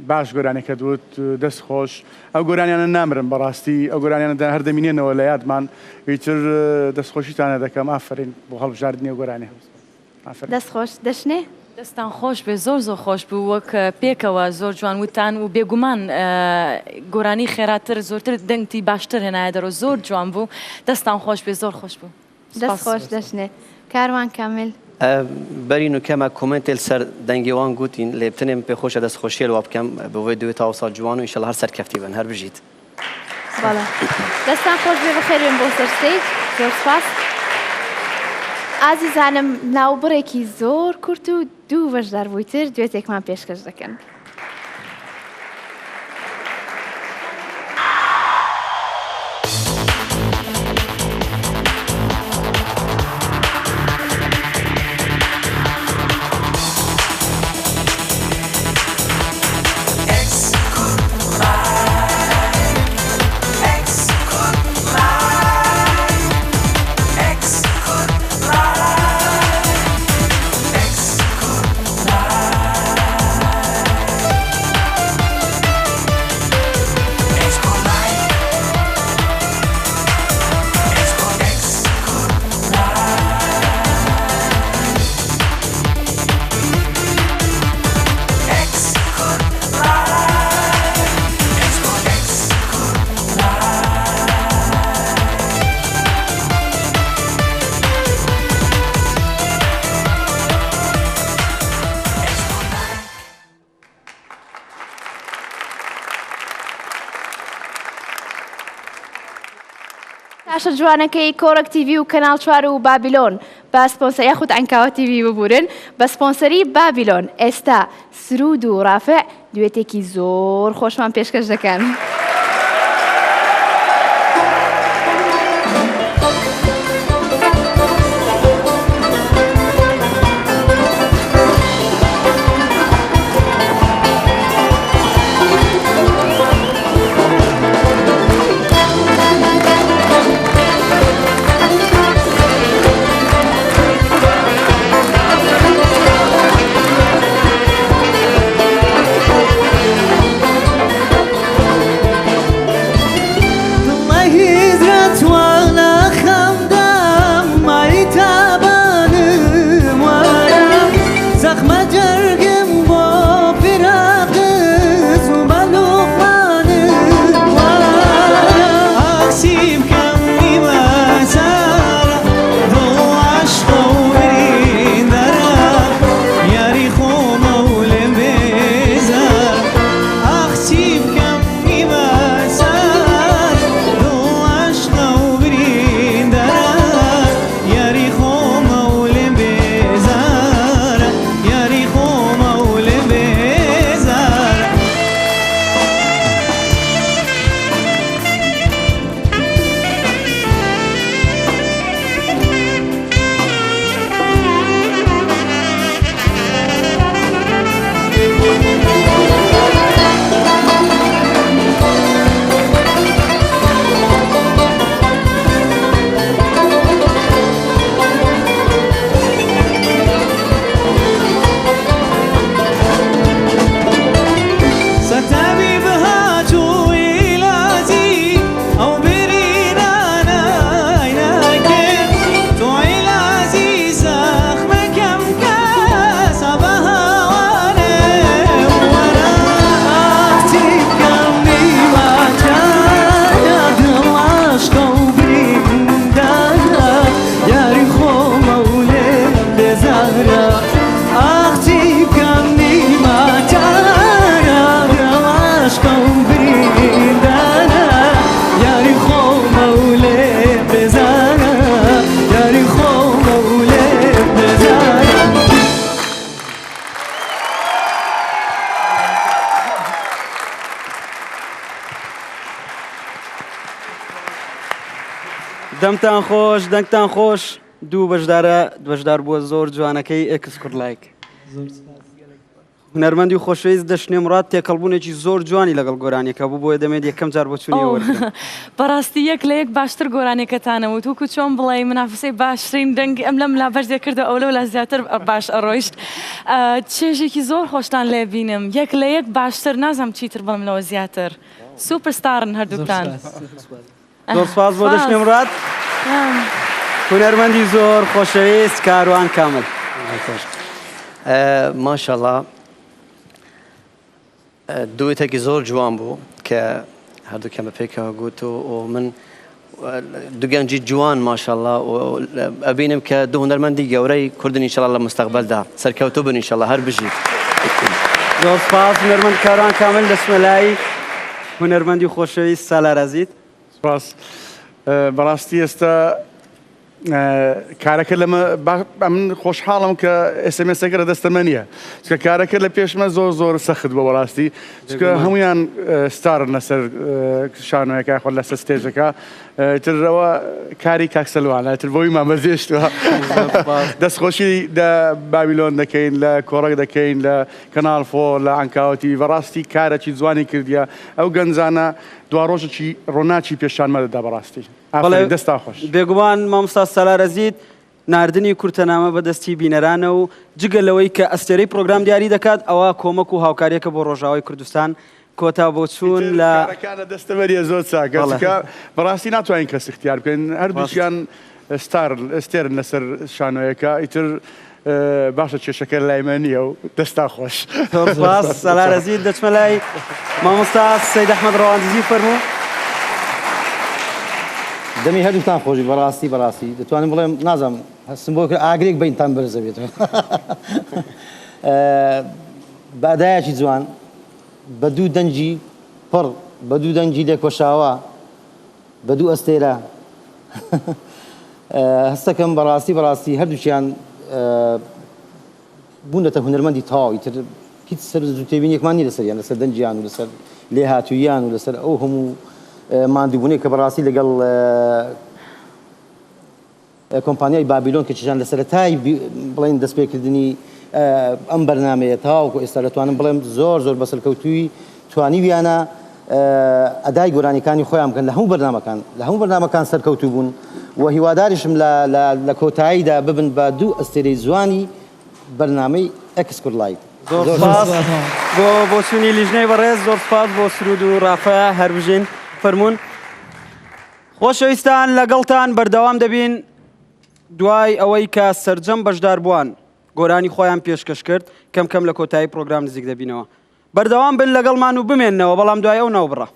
باش گۆرانێکە دوت دەست خۆش ئەو گۆرانیانە نامرم بەڕاستی ئەو گۆرانیانە هەر دەمینێنەوە لە یادمان ئیتر دەستخۆشیتانە دەکەم ئافرین بۆ هەڵبژاردننی و گۆرانی دەستخۆش دەشنێ؟ دەستان خۆش بێ زۆر خۆش بوو وەک پێکەوە زۆر جوان وتان و بێگومان گۆرانی خێراتر زۆرتر دەنگتی باشتر هێنایە دەرەوە زۆر جوان بوو دەستان خۆش بێ زۆر خۆش بوو دەستخۆش دەشنێ کاروان کامل بەرین و کەمە کۆمنتێل سەر دەنگێوان گوتین لێ بتنێم پێ خۆشە دەستخۆشیە وا بکەم بەوەی دوێت تا ساڵ جوان و ئینشەڵا هەر سەرکەفتی بن هەر بژیت بەڵێ دەستان خۆش بێ بەخێرێن بۆ سەر ستەیج زۆر سپاس ئازیزانم ناوبڕێکی زۆر کورت و دوو بەشدار بوویتر دوێتێکمان پێشکەش دەکەن. تاشە جوانەکەی کۆرەک تیڤی و کەناڵ 4 و بابیلۆن بە سپۆنسەری یاخود ئەنکاوە تیڤی ببورن بە سپۆنسەری بابیلۆن ئێستا سرود و ڕافع دوێتێکی زۆر خۆشمان پێشکەش دەکەن. دەمتان خۆش دەنگتان خۆش دوو بەشدار بووە زۆر جوانەکەی ئێکس کوڕلایک هونەرمەندی و خۆشەویست دەشنێ مراد تێکەڵبوونێکی زۆر جوانی لەگەڵ گۆرانێکە بوو بۆیە دەمێت یەکەم جار بۆ چوونی وەرگرت. بەڕاستی یەک لە یەک باشتر گۆرانێکەتانەوە تووکو چۆن بڵێ منافسەی باشترین دەنگ ئەم لەم لا بەرزێ کردە ئەو لە زیاتر باش ئەڕۆیشت. چێژێکی زۆر خۆشتان لێ بینم یەک لە یەک باشتر نازانم چیتر بڵم لەوە زیاتر. سوپرستارن هەردووکتان. زۆر سپاس بۆ دەشنێ مراد. هونەرمەندی زۆر خۆشەویست کاروان کامل. ماشاءالله دوێتێکی زۆر جوان بوو کە هەردووکیان بە پێکەوە گوت و من دوگەنجی جوان ماشاءالله و ئەبینم کە دوو هونەرمەندی گەورەی کوردن ئینشاءالله لە مستەقبەلدا سەرکەوتوو بن ئینشاءالله هەر بژیت. زۆر سپاس هونەرمەند کاروان کامل دەچمە لای هونەرمەندی خۆشەویست سالار ئازیز. سپاس. بەڕاستی ئێستا کارەکە لەمە من خۆشحاڵم کە ئێسمسەکە لە دەستەمە نییە چکە کارەکە لە پێشمە زۆر سەخت بە بەڕاستی چکە هەمویان ستارن لەسەر شانۆیەکە خۆ لەسەر ستێژەکە ترەوە کاری کاکسەلوانە تر بۆی مامەزێشتوە دەستخۆشی لە بابیلۆن دەکەین لە کۆڕک دەکەین لە کەناڵ فۆ لە ئەنکاوتی بەڕاستی کارێکی جوانی کردیە ئەو گەنجانە دوا ڕۆژێکی ڕۆناچی پێشانمەدەدا بەڕاستی دەستا خۆش. بێگومان مامۆستا سالار ئازیز ناردنی کورتەنامە بەدەستی بینەرانە و جگە لەوەی کە ئەستێرەی پرۆگرام دیاری دەکات ئەوە کۆمەک و هاوکاریەکە بۆ ڕۆژاوای کوردستان کۆتا بۆ چوون لە دەستەبەریە زۆر چاکە بەڕاستی ناتوانین کەس اختیار بکەین هەردووچیان ئێستێرن لەسەر شانۆیەکە ئیتر باشە کێشەکە لایمە نییە و دەستا خۆش. سپاس سالار ئازیز دەچمە لای مامۆستا سەید ئەحمەد ڕەواندزی فەرموو. دەمی هەردووتان خۆشی بەڕاستی دەتوانم بڵێم نازانم هەستم بۆ کە ئاگرێک بینتان بەرزە بێت بەدایەکی جوان بە دوو دەنجی پڕ بە دوو دەنجی لێکۆشاوە بە دوو ئەستێرە هەستەکەم بەڕاستی هەردووچیان بوونەتە هونەرمەندی تەواوی تر هیچ سەر زووتێبینێکمان نیە لەسەریان لەسەر دەنجیان و لەسەر لێهاتوویان و لەسەر ئەو هەموو ماندووبوونەی کە بەڕاستی لەگەڵ کۆمپانیای بابیلۆن کە چیان لە سەرەتای بڵێن دەستپێکردنی ئەم بەرنامەیە تاوەکو ئێستا دەتوانم بڵێم زۆر بەسەرکەوتووی توانیویانە ئەدای گۆرانیەکانی خۆیان بکەن لە هەموو بەرنامەکان سەرکەوتوو بوون و هیواداریشم لە کۆتاییدا ببن بە دوو ئەستێرەی جوانی بەرنامەی ئەکسکورد لایڤ. زۆر سپاس بۆ چوونی لیژنەی بەڕێز زۆر سپاس بۆ سرود و ڕافە هەربژین فەرموون. خۆشەویستان لەگەڵتان بەردەوام دەبین دوای ئەوەی کە سەرجەم بەشدار بووان گۆرانی خۆیان پێشکەش کرد کەم کەم لە کۆتایی پرۆگرام نزیک دەبینەوە. بەردەوام بن لەگەڵمان و بمێننەوە بەڵام دوای ئەو ناوبڕە.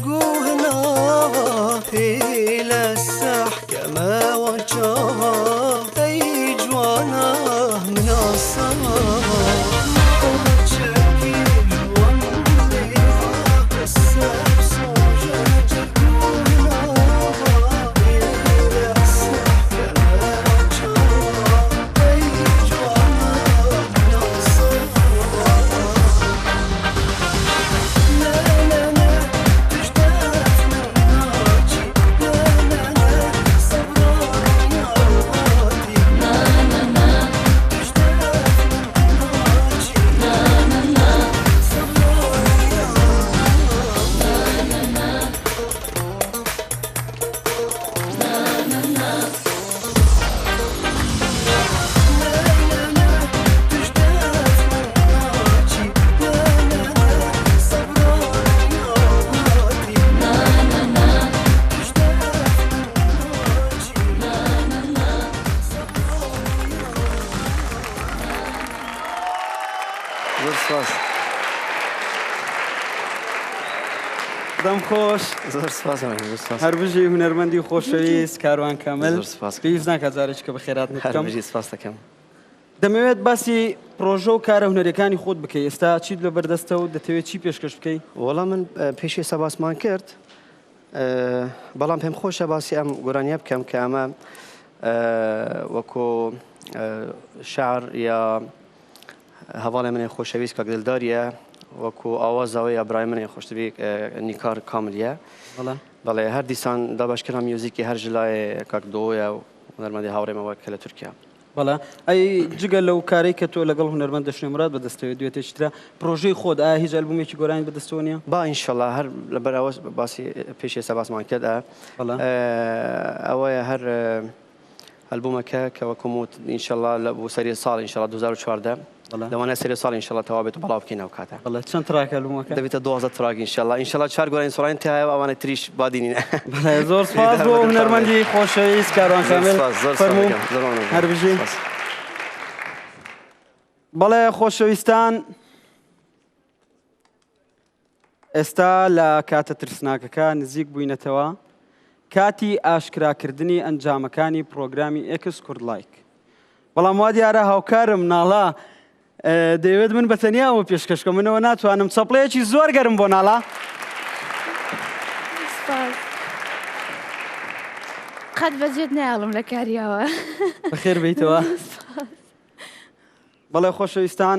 تقوهنا إلى السحكمة وجهها أي جوانا من الصلاة دەم خۆش زۆر سپاس هەر بژی هونەرمەندی و خۆشەویست کاروان کامل زۆر سپاس پێویست ناکات جارێککە بە خێرات هەر بژی سپاس دەکەم دەمەوێت باسی پرۆژە و کارە هونەرەکانی خۆت بکەی ئێستا چیت لە بەردەستە و دەتەوێت چی پێشکەش بکەی وەڵام من پێشی سەباسمان کرد بەڵام پێم خۆشە باسی ئەم گۆرانیە بکەم کە ئەمە وەکو شعر یا هەواڵی منێ خۆشەویست کە دڵداریە وەکو ئاوازەوەی یا برای منێ خۆشتبی نیکار کاملیە بەڵێ هەر دیسان دابشکردم میوزیکی هەر ژلای کاک دۆیە و هونەرمەندی هاوڕێمەوە کە لە تورکیا بەڵێ ئەی جگە لەو کارەی کە تۆ لەگەڵ هونەرمەند دەشنێمرات بەدەستەوێت دوێتێکترا پرۆژەی خۆت ئایا هیچ ئەلبومێکی گۆرانی بەدەستەوە نییە با ئینشەڵا هەر لەبەرەوە باسی پێشی سەباسمان کرد ئەوەیە هەر ئەلبومەکە کە وەکوموت ئینشەڵا لە بۆ سەری ساڵ ئینشەڵا 2014 لەوانە سەری ساڵ ئینشەڵا تەوا بێت و بەڵاو بکەینەوە کاتە بەڵێ چەند تراکە ئەلبومەکە دەبێتە 12 تراک ئینشەڵا ئینشەڵا 4 گۆرانی سۆڵانی تایە ئەوانە تریش بادینینە زۆر سپاس بۆ هونەرمەندی خۆشەویست کاروان کامل فەرموو هەر بژی بەڵێ خۆشەویستان ئێستا لە کاتە ترسناکەکە نزیک بووینەتەوە کاتی ئاشکراکردنی ئەنجامەکانی پرۆگرامی ئێکس کورد لایک بەڵام وا دیارە هاوکارم ناڵا دەیەوێت من بەتەنیاوە پێشکەشکە منەوە ناتوانم چەپڵەیەکی زۆر گەرم بۆ ناڵا قەت بەجێت نایڵم لە کاریەوە بەخێر بیتەوە بەڵێ خۆشەویستان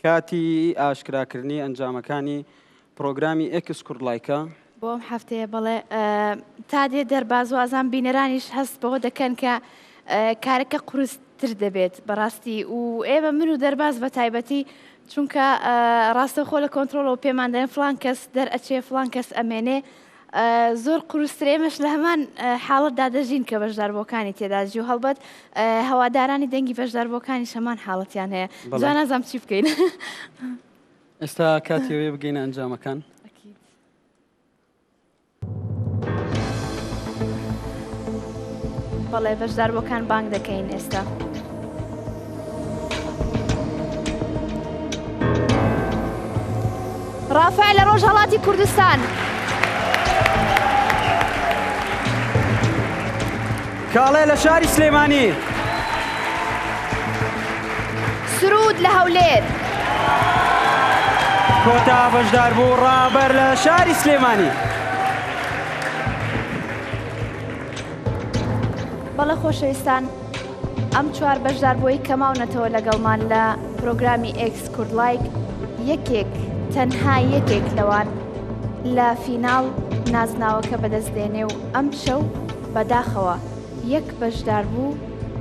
کاتی ئاشکراکردنی ئەنجامەکانی پرۆگرامی ئێکس کورد لایکە بۆم هەفتەیە بڵێ تا دێ دەرباز وازان بینەرانیش هەست بەوە دەکەن کە کارەکە قورستر دەبێت بەڕاستی و ئێمە من و دەرباز بە تایبەتی چونکە ڕاستەخۆ لە کۆنتترۆلەوە پێمان دەێن فلان کەس دەرئەچێ فلان کەس ئەمێنێ زۆر قورسترێمەش لە هەمان حاڵەتدا دەژین کە بەشداربووەکانی تێداژی و هەڵبەت هەوادارانی دەنگی بەشداربووەکانی شەمان حاڵەتیان هەیە جا نازام چی بکەین ئێستا کاتیەوەی بگەینە ئەنجامەکان بەڵێ بەشداربووەکان بانگ دەکەین ئێستا ڕافع لە ڕۆژهەڵاتی کوردستان کاڵێ لە شاری سلێمانی سرود لە هەولێر کۆتا بەشداربوو ڕابەر لە شاری سلێمانی بەڵێ خۆشەویستان ئەم چوار بەشداربووی کەماونەتەوە لەگەڵمان لە پرۆگرامی ئێکس کورد لایک یەکێک تەنها یەکێک لەوان لە فیناڵ نازناوەکە بەدەستدێنێ و ئەم شەو بەداخەوە یەک بەشداربوو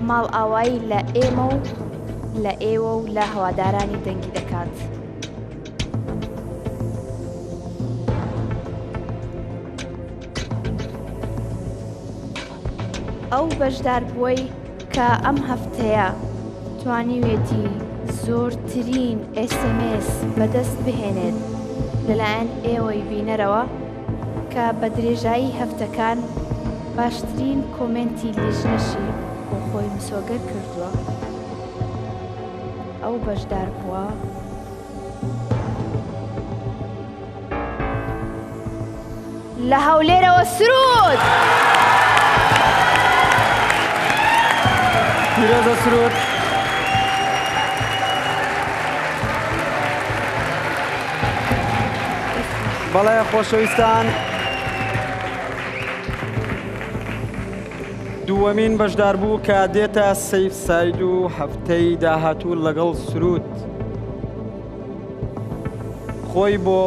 ماڵ ئاوایی لە ئێمە و لە ئێوە و لە هەوادارانی دەنگی دەکات. ئەو بەشداربووی کە ئەم هەفتەیە توانیوێتی زۆرترین SMS بەدەست بهێنێت لەلایەن ئێوەی بینەرەوە کە بە درێژایی هەفتەکان باشترین کۆمنتی لیژنەشی بۆ خۆی مسۆگەر کردووە. ئەو بەشداربووە لە هەولێرەوە سرود پیرۆزە سرود بەڵێ خۆشەویستان دووەمین بەشدار بوو کە دێتە سەیف ساید و هەفتەی داهاتوو لەگەڵ سرود خۆی بۆ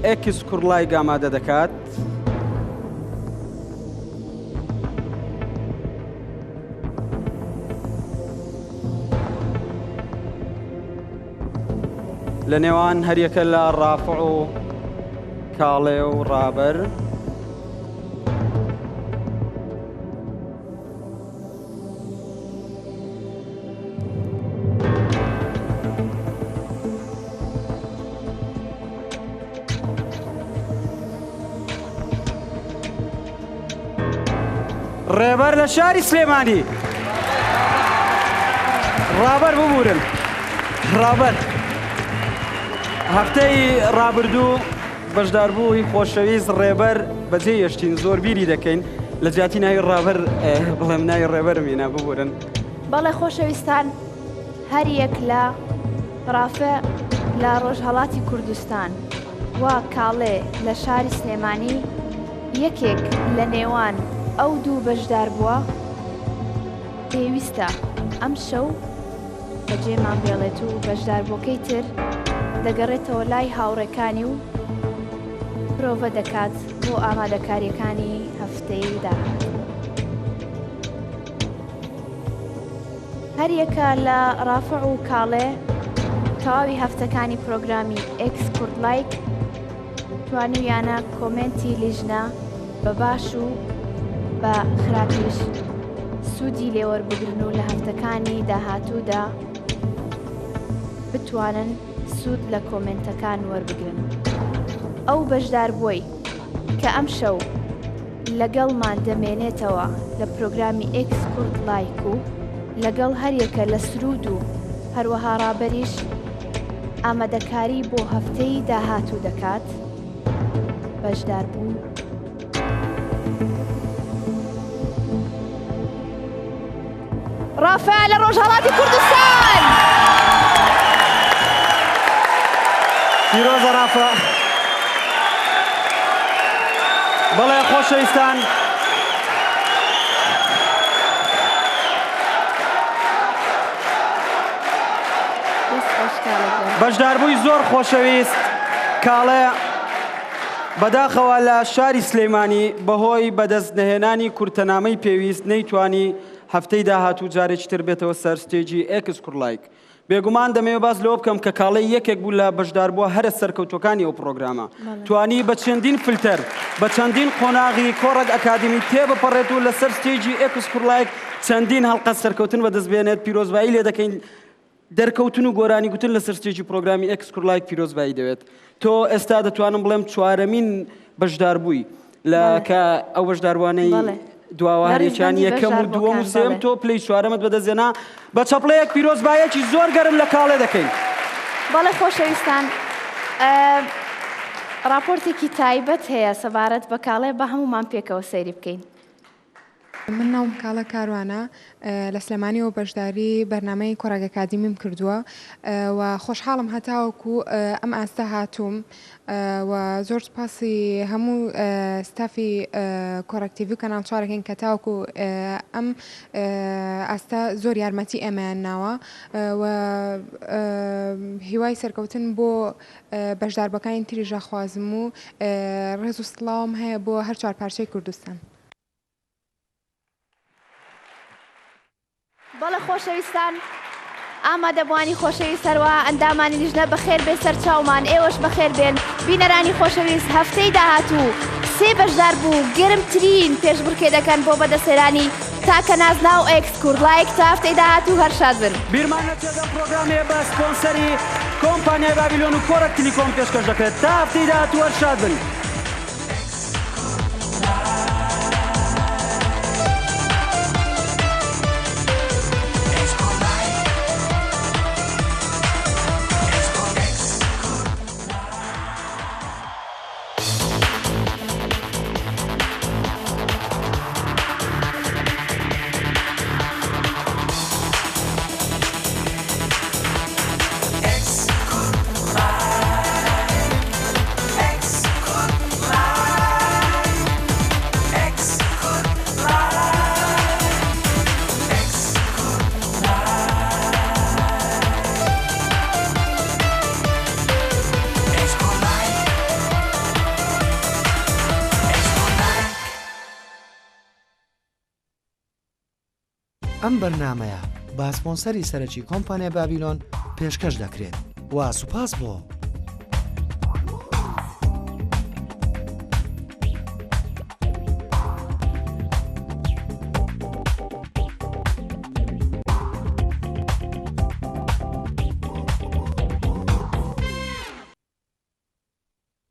ئێکس کوڕلایک ئامادە دەکات لە نێوان هەریەکە لە ڕافع و کاڵێ و ڕابەر ڕێبەر لە شاری سلێمانی ڕابەر ببورن ڕابەر هەفتەی ڕابردوو بەشداربووی خۆشەویست ڕێبەر بەجێ هێشتین زۆر بیری دەکەین لە جیاتی ناوی ڕابەر بڵێم ناوی ڕێبەر مێنا ببورن بەڵێ خۆشەویستان هەر یەک لە ڕافە لە ڕۆژهەڵاتی کوردستان وا کاڵێ لە شاری سلێمانی یەکێک لە نێوان ئەو دوو بەشدار بووە پێویستە ئەم شەو بەجێمان بێڵێت و بەشداربووەکەی تر دەگەڕێتەوە لای هاوڕێکانی و پرۆڤە دەکات بۆ ئامادەکاریەکانی هەفتەی داهات هەر یەکە لە ڕافع و کاڵێ تەواوی هەفتەکانی پرۆگرامی ئێکس کوردلایک توانویانە کۆمنتی لیژنە بە باش و بە خراپیش سوودی لێوەربگرن و لە هەفتەکانی داهاتوودا بتوانن سوود لە کۆمنتەکان وەربگرن ئەو بەشدار بووی کە ئەم شەو لەگەڵمان دەمێنێتەوە لە پرۆگرامی ئێکس کوردلایک و لەگەڵ هەریەکە لە سرود و هەروەها ڕابەریش ئامادەکاری بۆ هەفتەی داهاتوو دەکات بەشدار بوو ڕافع لە ڕۆژهەڵاتی کوردستان پیرۆزە ڕافع بەڵێ خۆشەویستان بەشداربووی زۆر خۆشەویست کاڵێ بەداخەوە لە شاری سلێمانی بەهۆی بەدەست نەهێنانی کورتەنامەی پێویست نەیتوانی هەفتەی داهاتوو جارێکی تر بێتەوە سەر ستێجی ئێکس کوڕلایک بێگومان دەمەوێت باس لەوە بکەم کە کاڵەی یەکێک بوو لە بەشداربووە هەرە سەرکەوتوەکانی ئەو پرۆگرامە توانی بە چەندین فلتەر بە چەندین قۆناغی کۆڕەک ئەکادمی تێبپەڕێت و لەسەر ستێجی ئێکس کوڕلایک چەندین هەڵقە سەرکەوتن بەدەستبێنێت پیرۆزبایی لێ دەکەین دەرکەوتن و گۆرانی گوتن لەسەر ستێجی پرۆگرامی ئێکس کوڕلایک پیرۆزبایی دەوێت تۆ ئێستا دەتوانم بڵێم چوارەمین بەشدار بووی لە کە ئەو بەشداروانەی دواوارێکیان یەکەم و دووەم و سێم تۆ پلەی چوارەمت بەدەستێنا بە چەپڵەیەک پیرۆزبایەکی زۆر گەرم لە کاڵێ دەکەین بەڵێ خۆشەویستان راپۆرتێکی تایبەت هەیە سەبارەت بە کاڵێ بە هەمومان پێکەوە سەیری بکەین من ناوم کاڵە کاروانە لە سلێمانی و بەشداری بەرنامەی کۆڕەگ ئەکادیمیم کردووە و خۆشحاڵم هەتاوەکو ئەم ئاستا هاتووم و زۆر سپاسی هەموو ستافی کۆڕەگ تیڤی و کەناڵ چوارەکەین کە تاوەکو ئەم ئاستا زۆر یارمەتی ئێمەیان ناوە و هیوای سەرکەوتن بۆ بەشداربەکانی تریژە خوازم و ڕێز و سڵاوم هەیە بۆ هەر چوار پارچەی کوردستان. بەڵێ خۆشەویستان ئامادەبوانی خۆشەویست هەروە ئەندامانی لیژنە بەخێر بێ سەر چاومان ئێوەش بەخێر بێن بینەرانی خۆشەویست هەفتەی داهاتوو سێ بەشدار بوو گرمترین پێشبڕکێدەکەن بۆ بەدەسێرانی تاکە نازنا و ئێکس کوردلایک تا هەفتەی داهاتوو هەرشاد بن بیرمان نەچێت ئەم پرۆگرامێ بە سپۆنسەری کۆمپانیای بابیلۆن و کۆڕەگ تیلیکۆم پێشکەش دەکرێت تا هەفتەی داهاتوو هەرشاد بن. ئەم بەرنامەیە با سپۆنسەری سەرەکی کۆمپانیای بابیلۆن پێشکەش دەکرێت وا سوپاس بۆ